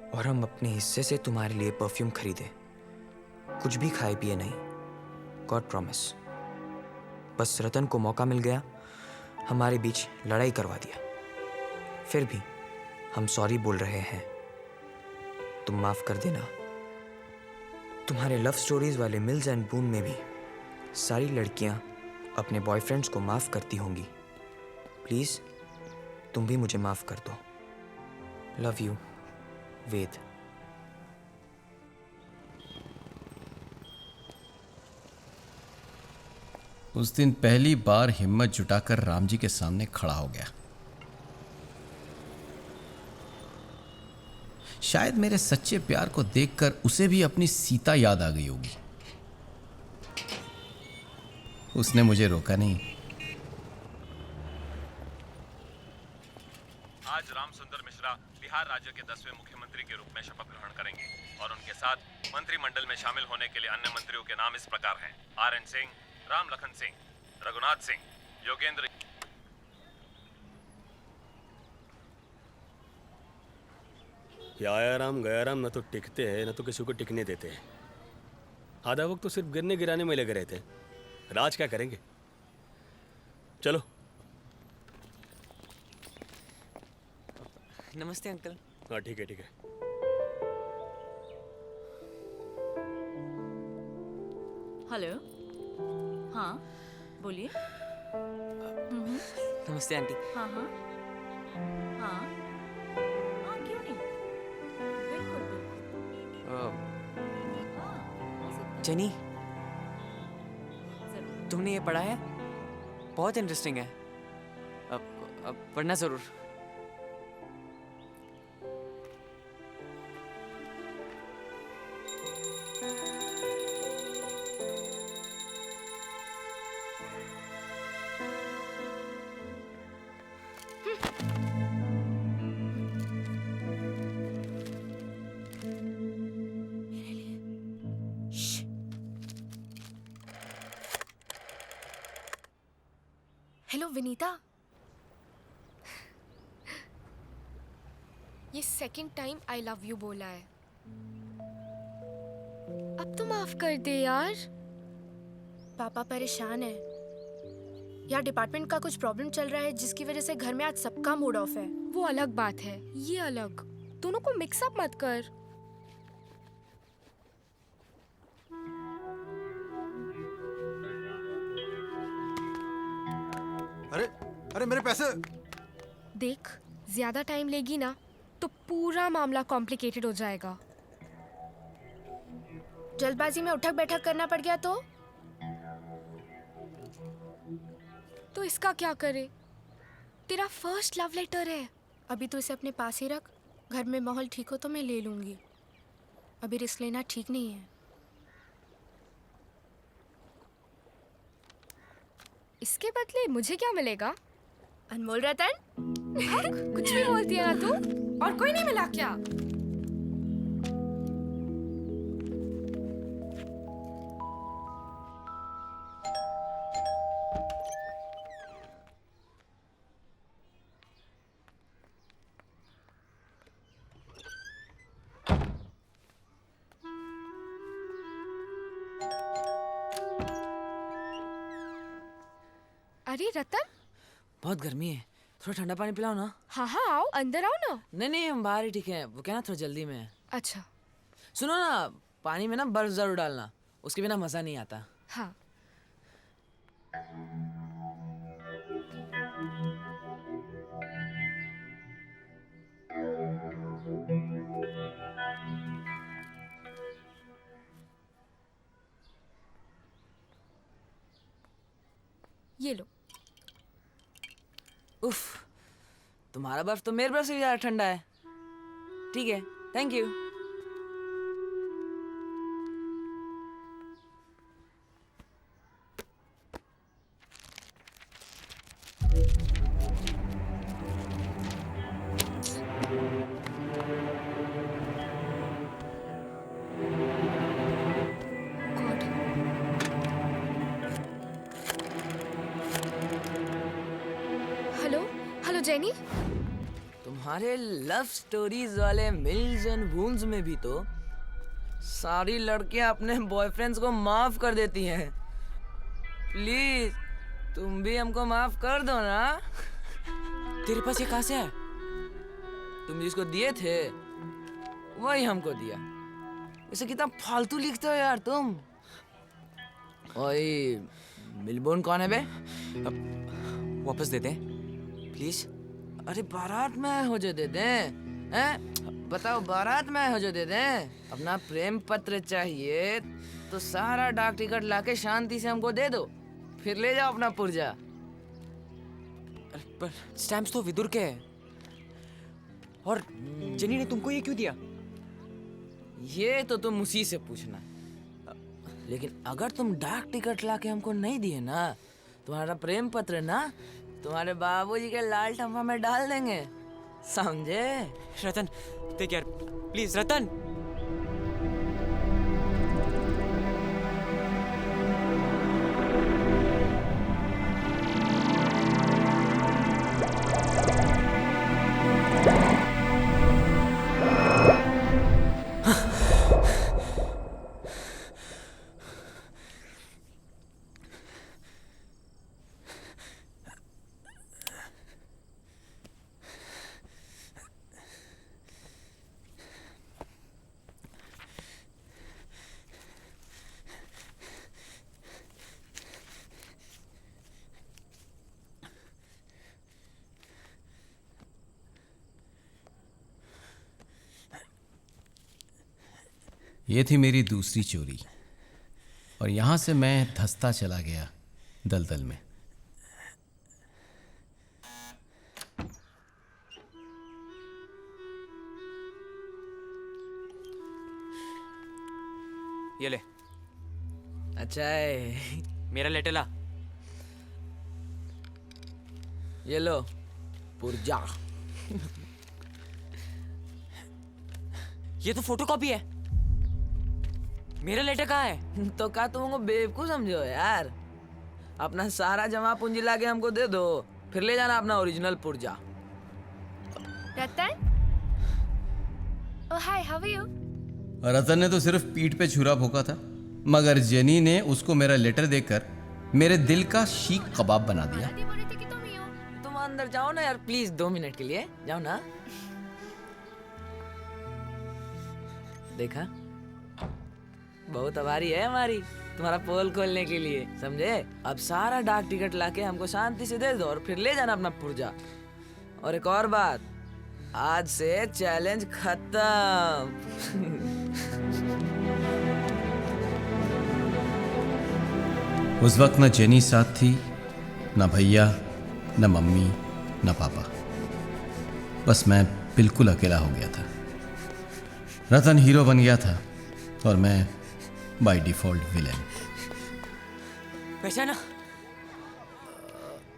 और हम अपने हिस्से से तुम्हारे लिए परफ्यूम खरीदे, कुछ भी खाए पिए नहीं, गॉड प्रॉमिस। बस रतन को मौका मिल गया, हमारे बीच लड़ाई करवा दिया। फिर भी हम सॉरी बोल रहे हैं, तुम माफ कर देना। तुम्हारे लव स्टोरीज वाले मिल्स एंड बून में भी सारी लड़कियां अपने बॉयफ्रेंड्स को माफ करती होंगी। प्लीज तुम भी मुझे माफ कर दो। लव यू, वेद। उस दिन पहली बार हिम्मत जुटाकर राम जी के सामने खड़ा हो गया। शायद मेरे सच्चे प्यार को देखकर उसे भी अपनी सीता याद आ गई होगी। उसने मुझे रोका नहीं। आज रामसुंदर मिश्रा बिहार राज्य के 10वें मुख्यमंत्री के रूप में शपथ ग्रहण करेंगे और उनके साथ मंत्रिमंडल में शामिल होने के लिए अन्य मंत्रियों के नाम इस प्रकार हैं: आर.एन. सिंह, राम लखन सिंह, रघुनाथ सिंह, योगेंद्र। ये आया राम गया राम न तो टिकते हैं न तो किसी को टिकने देते हैं। आधा वक्त तो सिर्फ गिरने गिराने में लगे रहते हैं। राज क्या करेंगे? चलो। नमस्ते अंकल। हाँ ठीक है ठीक है। हेलो, हाँ बोलिए। नमस्ते आंटी। हाँ हाँ हाँ हाँ, क्यों नहीं, बिल्कुल बिल्कुल। जेनी, तुमने ये पढ़ा है? बहुत इंटरेस्टिंग है। अब पढ़ना जरूर। हेलो विनीता, ये second time I love you बोला है। अब तो माफ कर दे यार। पापा परेशान है यार, डिपार्टमेंट का कुछ प्रॉब्लम चल रहा है जिसकी वजह से घर में आज सबका मूड ऑफ है। वो अलग बात है, ये अलग। दोनों को मिक्सअप मत कर। अरे अरे मेरे पैसे। देख, ज्यादा टाइम लेगी ना तो पूरा मामला कॉम्प्लिकेटेड हो जाएगा। जल्दबाजी में उठक बैठक करना पड़ गया तो इसका क्या करे? तेरा फर्स्ट लव लेटर है। अभी तो इसे अपने पास ही रख, घर में माहौल ठीक हो तो मैं ले लूंगी। अभी रिस्क लेना ठीक नहीं है। इसके बदले मुझे क्या मिलेगा? अनमोल रतन? कुछ भी बोलती है ना तू। और कोई नहीं मिला क्या? अरे रतन, बहुत गर्मी है, थोड़ा ठंडा पानी पिलाओ ना। हाँ हाँ आओ, अंदर आओ ना। नहीं नहीं, हम बाहर ही ठीक है। वो क्या ना, थोड़ा जल्दी में है। अच्छा सुनो ना, पानी में ना बर्फ जरूर डालना, उसके बिना मजा नहीं आता। हाँ। ये लो। उफ, तुम्हारा बर्फ तो मेरे बर्फ से भी ज्यादा ठंडा है। ठीक है, थैंक यू। जेनी? तुम्हारे लव स्टोरीज वाले मिल्स एंड वून्स में भी तो सारी लड़कियां अपने बॉयफ्रेंड्स को माफ कर देती हैं। प्लीज तुम भी हमको माफ कर दो ना। तेरे पास ये कहाँ से है? तुम जिसको दिए थे वही हमको दिया। इसे कितना फालतू लिखते हो यार तुम। ओए मिलबोर्न कौन है बे? वापस दे दे प्लीज। अरे बारात में हो जो दे दें, हैं? बताओ बारात में हो जो दे दें। अपना प्रेम पत्र चाहिए तो सारा डाक टिकट लाके शांति से हमको दे दो, फिर ले जाओ अपना पुर्जा। पर स्टैम्प्स तो विदुर के हैं। और जेनी ने तुमको ये क्यों दिया? ये तो तुम उसी से पूछना। लेकिन अगर तुम डाक टिकट लाके हमको नहीं दिए ना, तुम्हारा प्रेम पत्र ना तुम्हारे बाबूजी के लाल टंपा में डाल देंगे, समझे? रतन टेक केयर प्लीज। रतन ये थी मेरी दूसरी चोरी, और यहां से मैं धंसता चला गया दलदल में। ये ले। अच्छा है। मेरा लेटर ला। ये लो पुर्जा। ये तो फोटोकॉपी है। मेरा लेटर कहाँ है? तो क्या तुम हमको बेवकूफ समझो यार? अपना सारा जमा पूंजी लाके हमको दे दो, फिर ले जाना अपना ओरिजिनल पुर्जा। रतन? ओह हाय, हाउ आर यू? रतन ने तो सिर्फ पीठ पे छुरा भोंका था, मगर जेनी ने उसको मेरा लेटर देकर मेरे दिल का शीख कबाब बना दिया। तुम अंदर जाओ ना यार प्लीज, 2 मिनट के लिए जाओ ना। देखा, बहुत आभारी है हमारी तुम्हारा पोल खोलने के लिए, समझे? अब सारा डाक टिकट लाके हमको शांति से दे दो और फिर ले जाना अपना पुर्जा। और एक और बात, आज से चैलेंज खत्म। उस वक्त न जेनी साथ थी, न भैया, न मम्मी, न पापा। बस मैं बिल्कुल अकेला हो गया था। रतन हीरो बन गया था और मैं बाय डिफॉल्ट विलेन। पहचाना?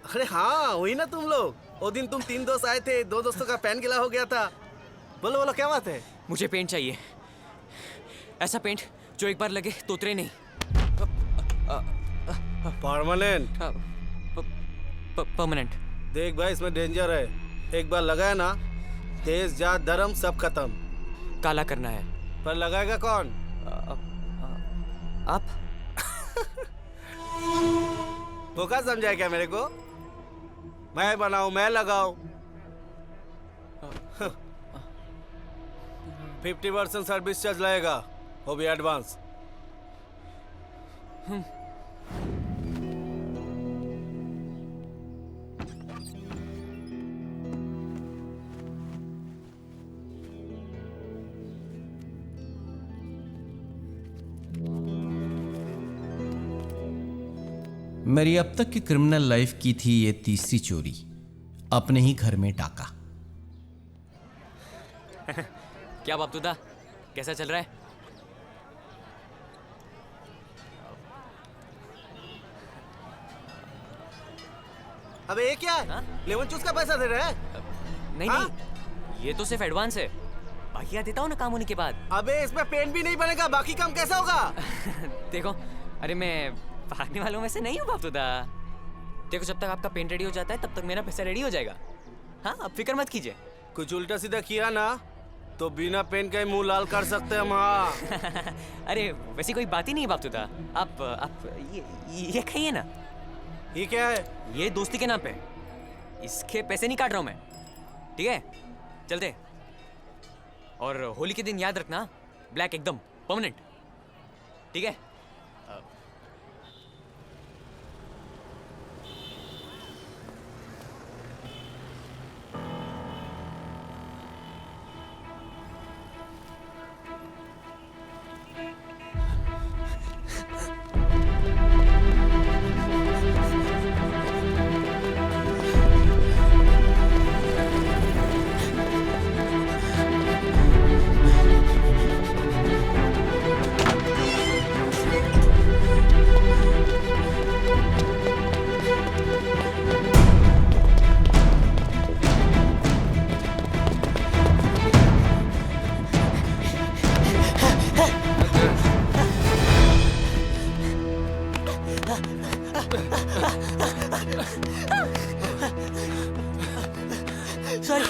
अरे हाँ, वही ना तुम लोग। वो दिन तुम 3 दोस्त आए थे, 2 दोस्तों का पेन गिला हो गया था। बोलो बोलो, क्या बात है? मुझे पेंट चाहिए, ऐसा पेंट जो एक बार लगे तो उतरे नहीं। परमानेंट? परमानेंट। देख भाई, इसमें डेंजर है। एक बार लगाया ना, तेज जात धर्म सब खत्म। काला करना है। पर लगाएगा कौन? आप? वो क्या समझाया क्या मेरे को? मैं बनाऊं, मैं लगाऊं। 50% सर्विस चार्ज लगेगा, वो भी एडवांस। मेरी अब तक की क्रिमिनल लाइफ की थी ये तीसरी चोरी, अपने ही घर में डाका। क्या बापतुदा, कैसा चल रहा है? अबे ये क्या है? लेमन जूस का पैसा दे रहे हैं? नहीं नहीं, ये तो सिर्फ एडवांस है, बाकी देता हूँ ना काम होने के बाद। अबे इसमें पेन भी नहीं बनेगा, बाकी काम कैसा होगा? देखो, अरे मैं भागने वालों में से नहीं हूँ बापतुदा। देखो, जब तक आपका पेंट रेडी हो जाता है तब तक मेरा पैसा रेडी हो जाएगा। हाँ अब फिक्र मत कीजिए। कुछ उल्टा सीधा किया ना तो बिना पेन का ही मुंह लाल कर सकते हैं हम। हाँ अरे वैसी कोई बात ही नहीं है बापतुदा। आप ये खाइए ना। ये क्या है? ये दोस्ती के नाम पे, इसके पैसे नहीं काट रहा हूँ मैं, ठीक है? चलते। और होली के दिन याद रखना, ब्लैक एकदम परमानेंट, ठीक है? Sorry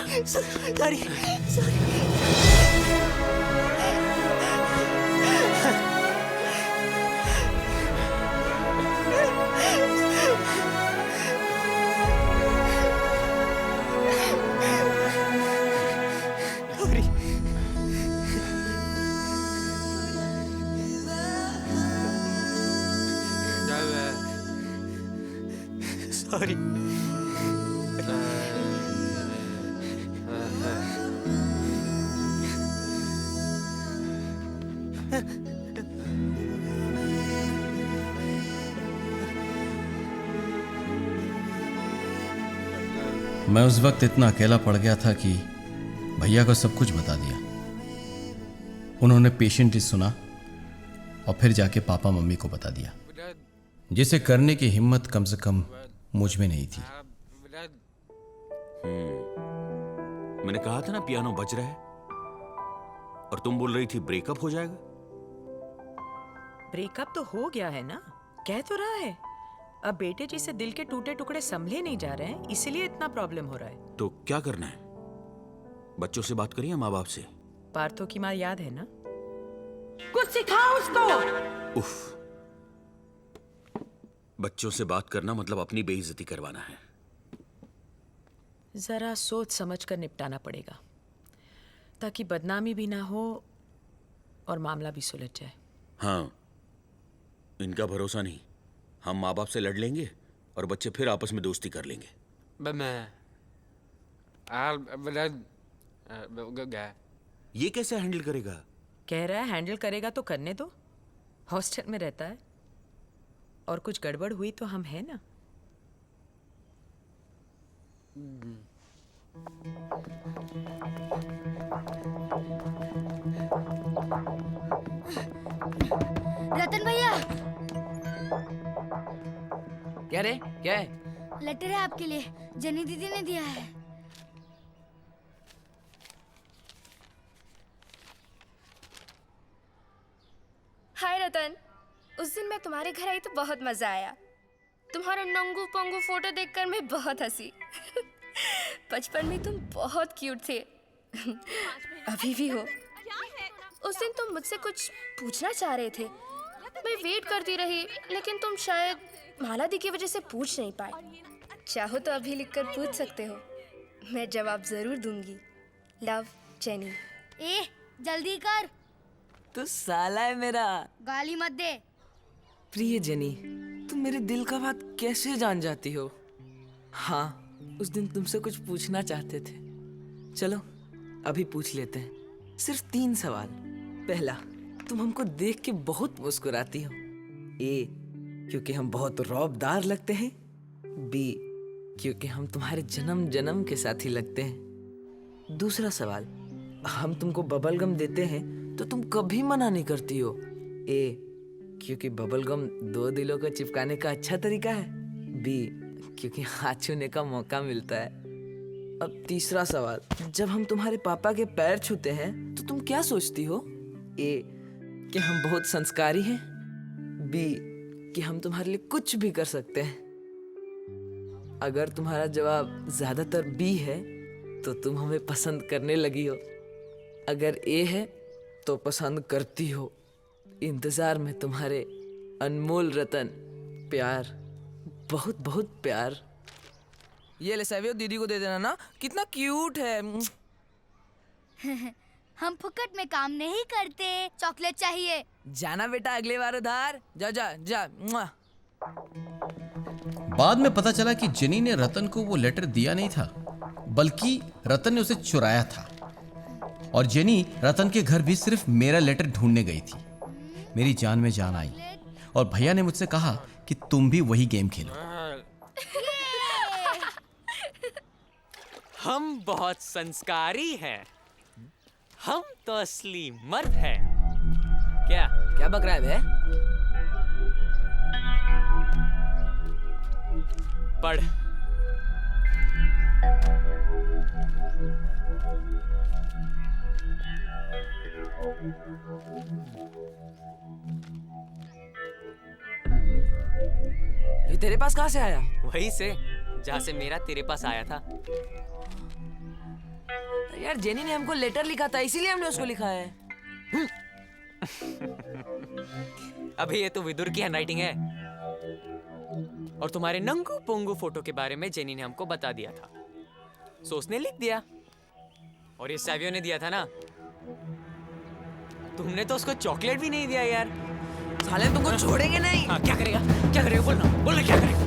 sorry. मैं उस वक्त इतना अकेला पड़ गया था कि भैया को सब कुछ बता दिया। उन्होंने पेशेंटली सुना और फिर जाके पापा मम्मी को बता दिया, जिसे करने की हिम्मत कम से कम मुझ में नहीं थी। मैंने कहा था ना पियानो बज रहा है, और तुम बोल रही थी ब्रेकअप हो जाएगा। ब्रेकअप तो हो गया है ना, कह तो रहा है। अब बेटे जी से दिल के टूटे टुकड़े संभले नहीं जा रहे हैं, इसलिए इतना प्रॉब्लम हो रहा है। तो क्या करना है? बच्चों से बात करिए, माँ बाप से। पार्थो की माँ याद है ना? कुछ सिखाओ उसको। उफ, बच्चों से बात करना मतलब अपनी बेइज्जती करवाना है। जरा सोच समझ कर निपटाना पड़ेगा, ताकि बदनामी भी ना हो और मामला भी सुलझ जाए। हाँ, इनका भरोसा नहीं। हम माँ बाप से लड़ लेंगे और बच्चे फिर आपस में दोस्ती कर लेंगे। ये कैसे हैंडल करेगा? कह रहा है हैंडल करेगा तो करने दो। हॉस्टल में रहता है, और कुछ गड़बड़ हुई तो हम हैं ना। रतन भैया, क्या रे, क्या है? लेटर है आपके लिए, जनी दीदी ने दिया है। हाय रतन, उस दिन मैं तुम्हारे घर आई तो बहुत मजा आया। तुम्हारा नंगू पंगू फोटो देखकर मैं बहुत हंसी। बचपन में तुम बहुत क्यूट थे। अभी भी हो। उस दिन तुम मुझसे कुछ पूछना चाह रहे थे। मैं वेट करती रही, लेकिन तुम शायद माला दी की वजह से पूछ नहीं पाए। चाहो तो अभी लिखकर पूछ सकते हो, मैं जवाब जरूर दूंगी। Love, jenny. ए, जल्दी कर। तू साला है मेरा। गाली मत दे। प्रिय जेनी, तुम मेरे दिल का बात कैसे जान जाती हो? हाँ, उस दिन तुमसे कुछ पूछना चाहते थे। चलो अभी पूछ लेते हैं। सिर्फ 3 सवाल। पहला, तुम हमको देख के बहुत मुस्कुराती हो। ए, क्योंकि हम बहुत रौबदार लगते हैं। बी, क्योंकि हम तुम्हारे जन्म जन्म के साथी लगते हैं। दूसरा सवाल, हम तुमको बबल गम देते हैं तो तुम कभी मना नहीं करती हो। ए, क्योंकि बबल गम 2 दिलों को चिपकाने का अच्छा तरीका है। बी, क्योंकि हाथ छूने का मौका मिलता है। अब तीसरा सवाल, जब हम तुम्हारे पापा के पैर छूते हैं तो तुम क्या सोचती हो? ए, कि हम बहुत संस्कारी हैं। बी, कि हम तुम्हारे लिए कुछ भी कर सकते हैं। अगर तुम्हारा जवाब ज्यादातर बी है तो तुम हमें पसंद करने लगी हो। अगर ए है तो पसंद करती हो। इंतजार में तुम्हारे अनमोल रतन। प्यार, बहुत बहुत प्यार। ये ले सैवियो, दीदी को दे देना ना, कितना क्यूट है। हम फुकट में काम नहीं करते, चॉकलेट चाहिए। जाना बेटा अगले बार उधार। जा जा जा। मुआ। बाद में पता चला कि जेनी ने रतन को वो लेटर दिया नहीं था, बल्कि रतन ने उसे चुराया था। और जेनी रतन के घर भी सिर्फ मेरा लेटर ढूंढने गई थी। मेरी जान में जान आई और भैया ने मुझसे कहा कि तुम भी वही गेम खेलो। हम बहुत संस्कारी हैं। हम तो असली मर्द हैं। क्या क्या बक रहा है बे? पढ़। ये तेरे पास कहाँ से आया? वहीं से जहाँ से मेरा तेरे पास आया था। यार जेनी ने हमको लेटर लिखा था, इसीलिए हमने उसको लिखा है। अभी ये तो विदुर की हैंडराइटिंग है। और तुम्हारे नंगू पोंगू फोटो के बारे में जेनी ने हमको बता दिया था, सो उसने लिख दिया। और ये सैवियो ने दिया था ना, तुमने तो उसको चॉकलेट भी नहीं दिया यार। साले तुमको छोड़ेंगे नहीं। हाँ, क्या करेगा? क्या करेगा? बोलना क्या करेगा?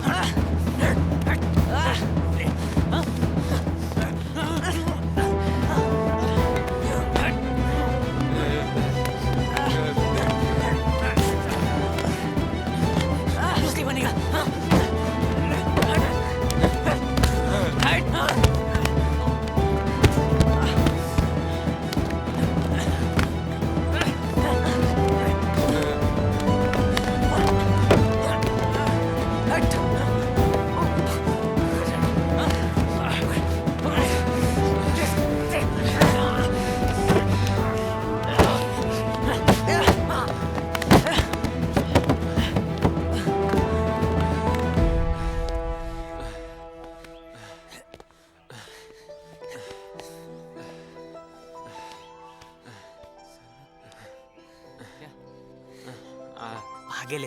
आगे ले।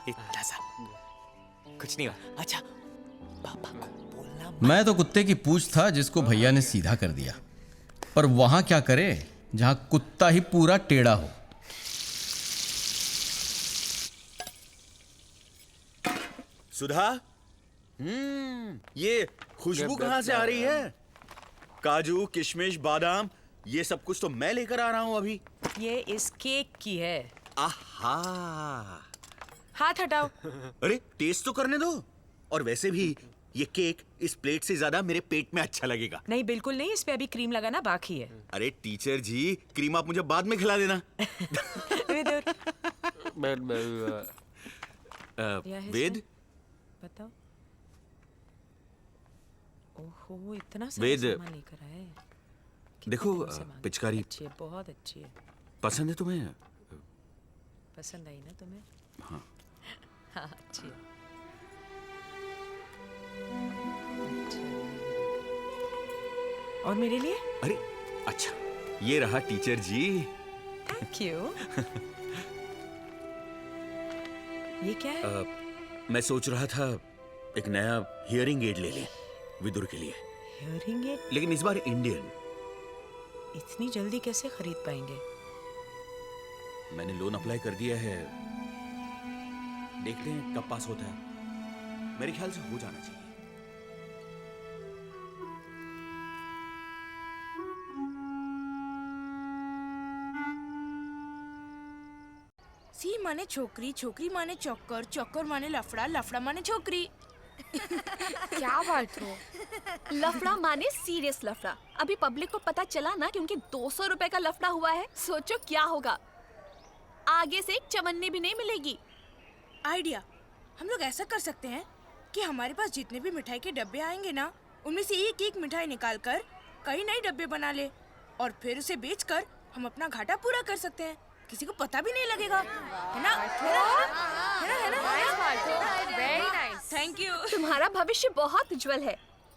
इतना सा कुछ नहीं हुआ। अच्छा, पापा को बोलना। मैं तो कुत्ते की पूंछ था जिसको भैया ने सीधा कर दिया, पर वहां क्या करे जहां कुत्ता ही पूरा टेढ़ा हो। सुधा, ये खुशबू कहाँ से आ रही है? काजू, किशमिश, बादाम, ये सब कुछ तो मैं लेकर आ रहा हूँ अभी। ये इस केक की है। आहा। हाथ हटाओ। अरे टेस्ट तो करने दो। और वैसे भी ये केक इस प्लेट से ज्यादा मेरे पेट में अच्छा लगेगा। नहीं, बिल्कुल नहीं, इस पे अभी क्रीम लगाना बाकी है। अरे टीचर जी, क्रीम आप मुझे बाद में खिला देना। वेद, बताओ। ओहो, इतना सारा वेद, सामान लेकर आए। देखो पिचकारी अच्छी है, बहुत अच्छी है। पसंद है तुम्हें? पसंद आई ना तुम्हें? हाँ। हाँ, अच्छी है। और मेरे लिए? अरे अच्छा, ये रहा टीचर जी। Thank you. ये क्या है? मैं सोच रहा था एक नया हियरिंग एड ले लें विदुर के लिए। Hearing aid? लेकिन इस बार इंडियन। इतनी जल्दी कैसे खरीद पाएंगे? मैंने लोन अप्लाई कर दिया है, देखते हैं कब पास होता है। मेरे ख्याल से हो जाना चाहिए। सी माने छोकरी, छोकरी माने चौकर, चौकर माने लफड़ा, लफड़ा माने छोकरी। क्या बात हो? लफड़ा माने सीरियस लफड़ा। अभी पब्लिक को पता चला ना कि उनके 200 रुपए का लफड़ा हुआ है, सोचो क्या होगा। आगे से एक चवन्नी भी नहीं मिलेगी। आइडिया, हम लोग ऐसा कर सकते हैं कि हमारे पास जितने भी मिठाई के डब्बे आएंगे ना, उनमें से एक एक मिठाई निकाल कर कई नए डब्बे बना ले और फिर उसे बेचकर हम अपना घाटा पूरा कर सकते हैं। किसी को पता भी नहीं लगेगा, है ना? Thank you. तुम्हारा भविष्य बहुत उज्जवल है।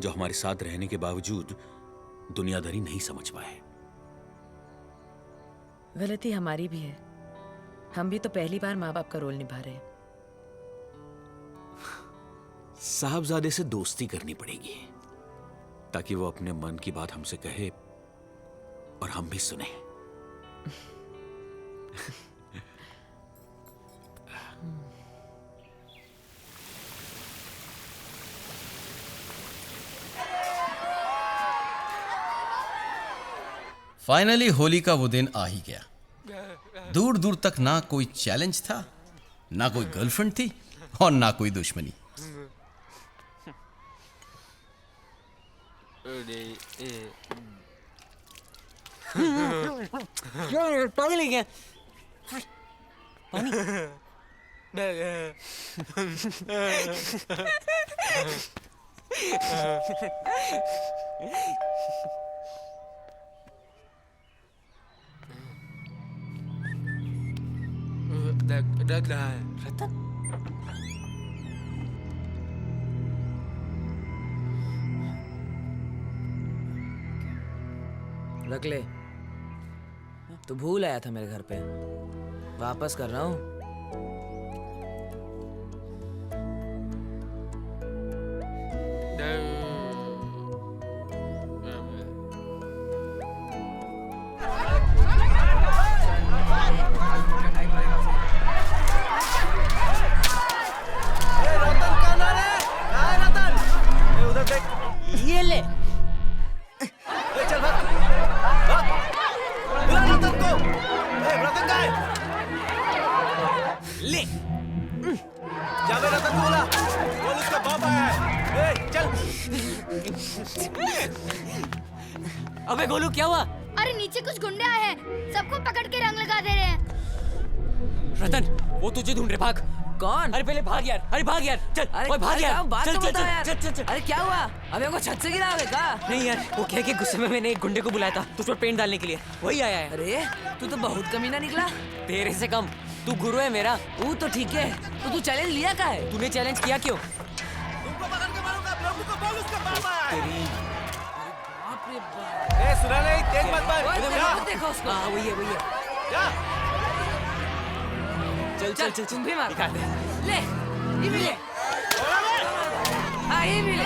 जो हमारे साथ रहने के बावजूद दुनियादारी नहीं समझ पाए। गलती हमारी भी है, हम भी तो पहली बार माँ बाप का रोल निभा रहे हैं। साहबजादे से दोस्ती करनी पड़ेगी ताकि वो अपने मन की बात हमसे कहे और हम भी सुने। फाइनली होली का वो दिन आ ही गया। दूर दूर तक ना कोई चैलेंज था, ना कोई गर्लफ्रेंड थी और ना कोई दुश्मनी। पानी ले गया। पानी। रतन रख ले। तू भूल आया था मेरे घर पे, वापस कर रहा हूँ। ये ले। चल भाग, भाग। बुला रतन को। रतन कहाँ है? ले। जावे रतन को बुला। बोल उसका बाप आया है। चल। अबे गोलू क्या हुआ? अरे नीचे कुछ गुंडे आए हैं, सबको पकड़ के रंग लगा दे रहे हैं। रतन वो तुझे ढूंढ रहे, भाग। कौन? अरे पहले भाग यार, अरे भाग यार, चल। अरे भाग यार, बात चल तो चल बता यार। चल चल चल। अरे क्या हुआ? अबे हमको छत से गिराओगे का? नहीं यार, वो कह के गुस्से में मैंने एक गुंडे को बुलाया था तुझ पर पेंट डालने के लिए, वही आया है। अरे तू तो बहुत कमीना निकला। तेरे से कम, तू गुरु है मेरा। वो तो ठीक है, तो तू चैलेंज लिया का है? तूने चैलेंज किया क्यों? तुमको पकड़ के मारूंगा, प्रभु को बोल उसका बाप आया है। तेरी बाप रे बाप। ए सुना नहीं, तेज मत मार। देखो उसको। हाँ वही है, वही है। जा। चल चल चल, तुम भी मार। निकाल दे। ले, ये भी ले। हाँ ये भी ले।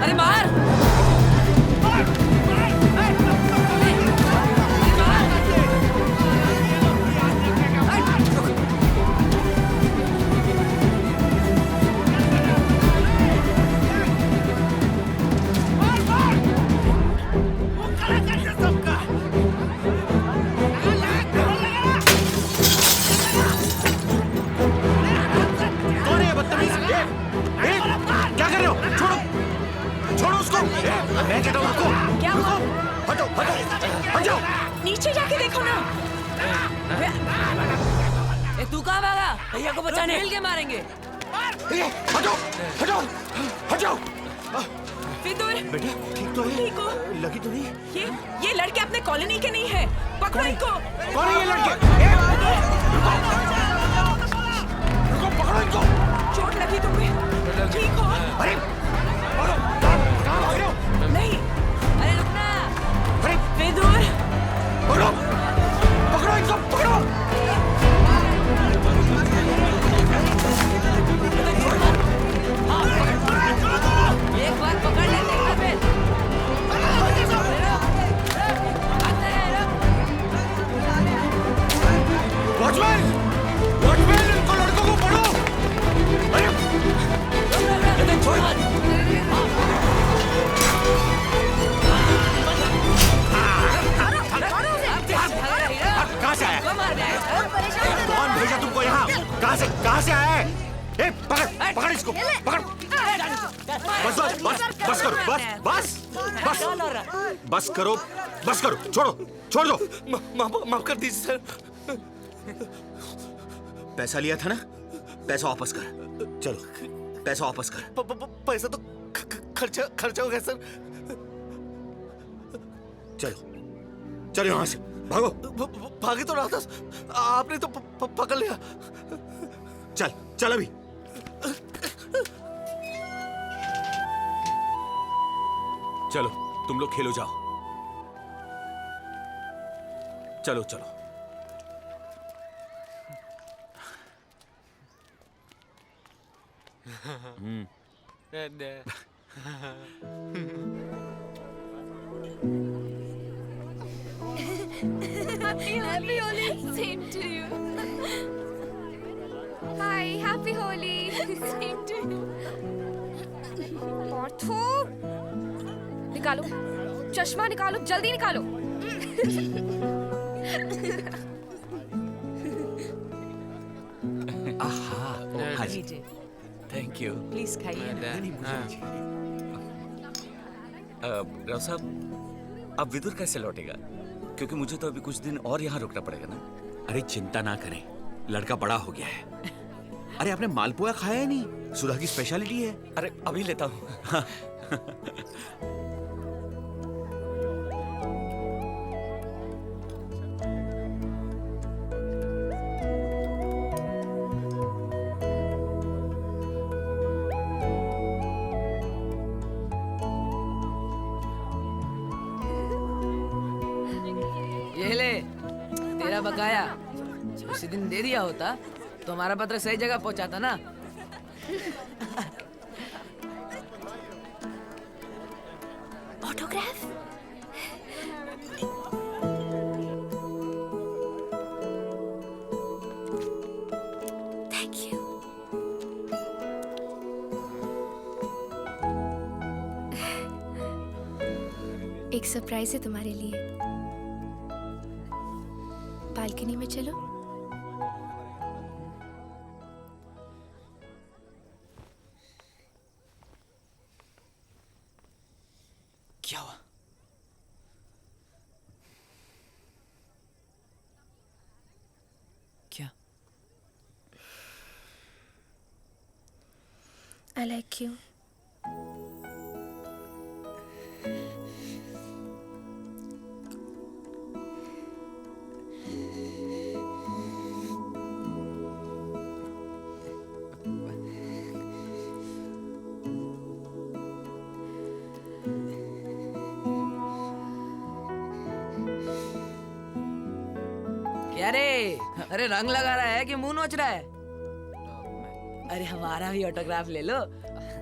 अरे मार। क्या हुआ? हटो हटो हट जाओ। नीचे जाके देखो ना। ए तू कहाँ भागा? भैया को बचाने। मिल के मारेंगे। हटो हटो हट जाओ। विदुर, बेटा ठीक तो है? ठीक हो? लगी तो नहीं? ये लड़के अपने कॉलोनी के नहीं है, पकड़ो इनको। कौन है ये लड़के? रुको, पकड़ो इनको। चोट लगी तुम्हें? ठीक हो? अरे नहीं। अरे रुकना। इसको पकड़। बस बस बस बस करो, बस बस बस बस करो, बस करो, छोड़ो, छोड़ दो। माफ कर दीजिए सर। पैसा लिया था ना, पैसा वापस कर। चलो पैसा वापस कर। पैसा तो खर्चा हो गया सर। चलो चलो यहाँ से भागो। भागे तो रहा था, आपने तो पकड़ लिया। चल चल अभी। चलो तुम लोग खेलो जाओ। चलो चलो। Happy Holi. Same to you. Hi, Happy Holi. Same to you. Partho, निकालो चश्मा, निकालो जल्दी निकालो। हाँ जी, थैंक यू। प्लीज खाइए। राव साहब, अब विदुर कैसे लौटेगा? क्योंकि मुझे तो अभी कुछ दिन और यहाँ रुकना पड़ेगा ना। अरे चिंता ना करें, लड़का बड़ा हो गया है। अरे आपने मालपुआ खाया है नहीं? सुधा की स्पेशलिटी है। अरे अभी लेता हूँ। ये ले तेरा बकाया। उसी दिन दे दिया होता तो हमारा पत्र सही जगह पहुंचाता ना। ऑटोग्राफ? Thank you. एक सरप्राइज है तुम्हारे लिए। बालकनी में चलो। क्या हुआ? क्या? I like you. क्या रे? अरे रंग लगा रहा है कि मुंह नोच रहा है? अरे हमारा भी ऑटोग्राफ ले लो।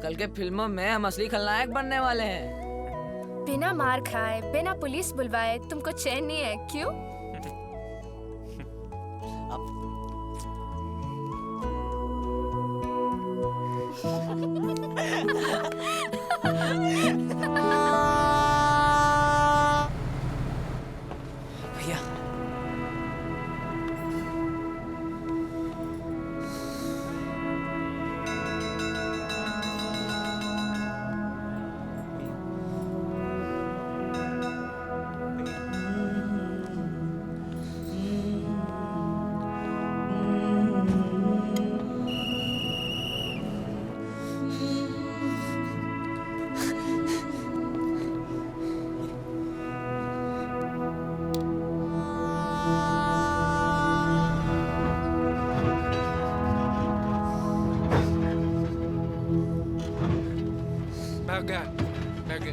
कल के फिल्मों में हम असली खलनायक बनने वाले हैं। बिना मार खाए, बिना पुलिस बुलवाए तुमको चैन नहीं है, क्यों? भैया, Baga. Baga.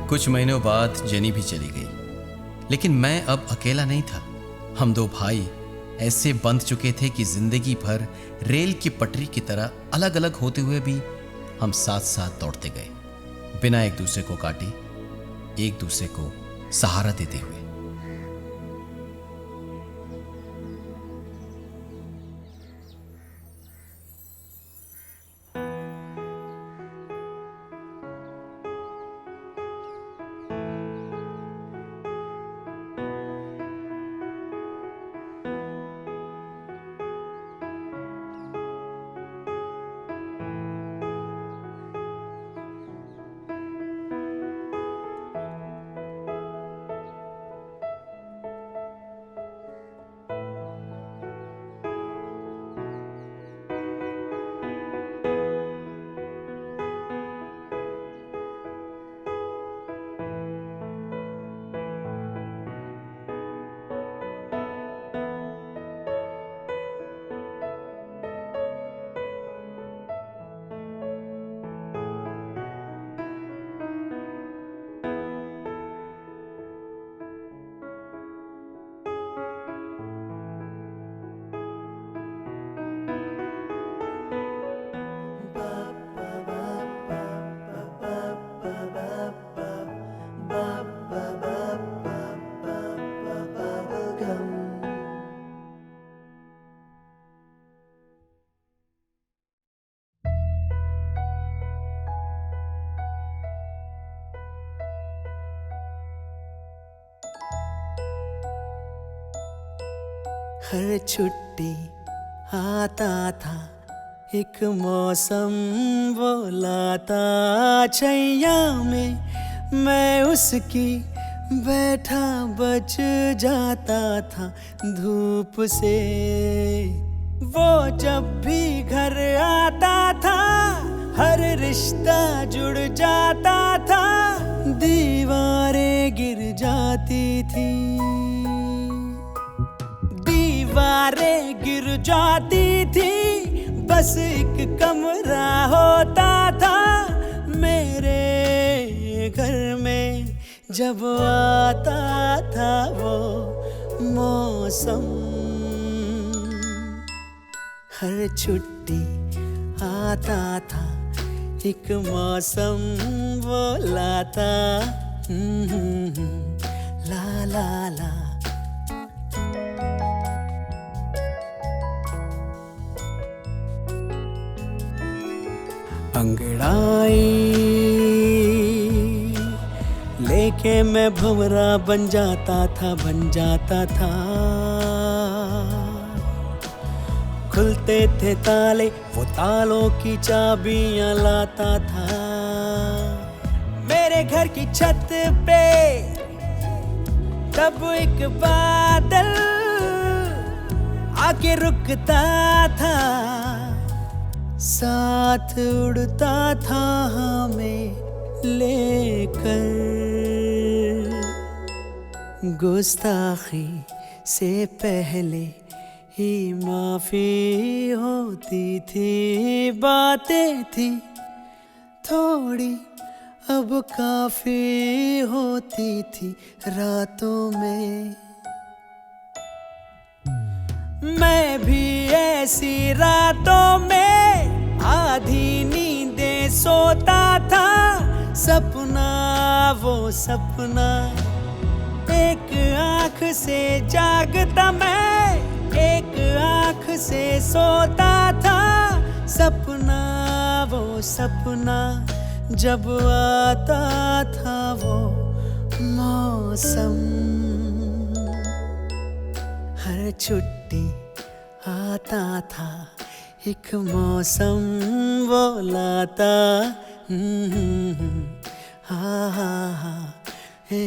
कुछ महीनों बाद जेनी भी चली गई, लेकिन मैं अब अकेला नहीं था। हम दो भाई ऐसे बंध चुके थे कि जिंदगी भर रेल की पटरी की तरह अलग अलग होते हुए भी हम साथ साथ दौड़ते गए, बिना एक दूसरे को काटे एक दूसरे को सहारा देते हुए। हर छुट्टी आता था एक मौसम वो लाता छैया में, मैं उसकी बैठा बच जाता था धूप से। वो जब भी घर आता था हर रिश्ता जुड़ जाता था, दीवारें गिर जाती थी, दीवारें गिर जाती थी, बस एक कमरा होता था मेरे घर में जब आता था वो मौसम। हर छुट्टी आता था एक मौसम वो लाता ला ला ला। अंगड़ाई लेके मैं भंवरा बन जाता था, बन जाता था। खुलते थे ताले वो तालों की चाबियां लाता था। मेरे घर की छत पे तब एक बादल आके रुकता था, साथ उड़ता था हमें लेकर। गुस्ताखी से पहले ही माफी होती थी, बातें थी थोड़ी अब काफी होती थी रातों में। मैं भी ऐसी रातों में आधी नींदें सोता था, सपना वो सपना एक आँख से जागता मैं, एक आँख से सोता था, सपना वो सपना जब आता था वो मौसम। हर छुट्टी आता था एक मौसम वो लाता हा हा हा हे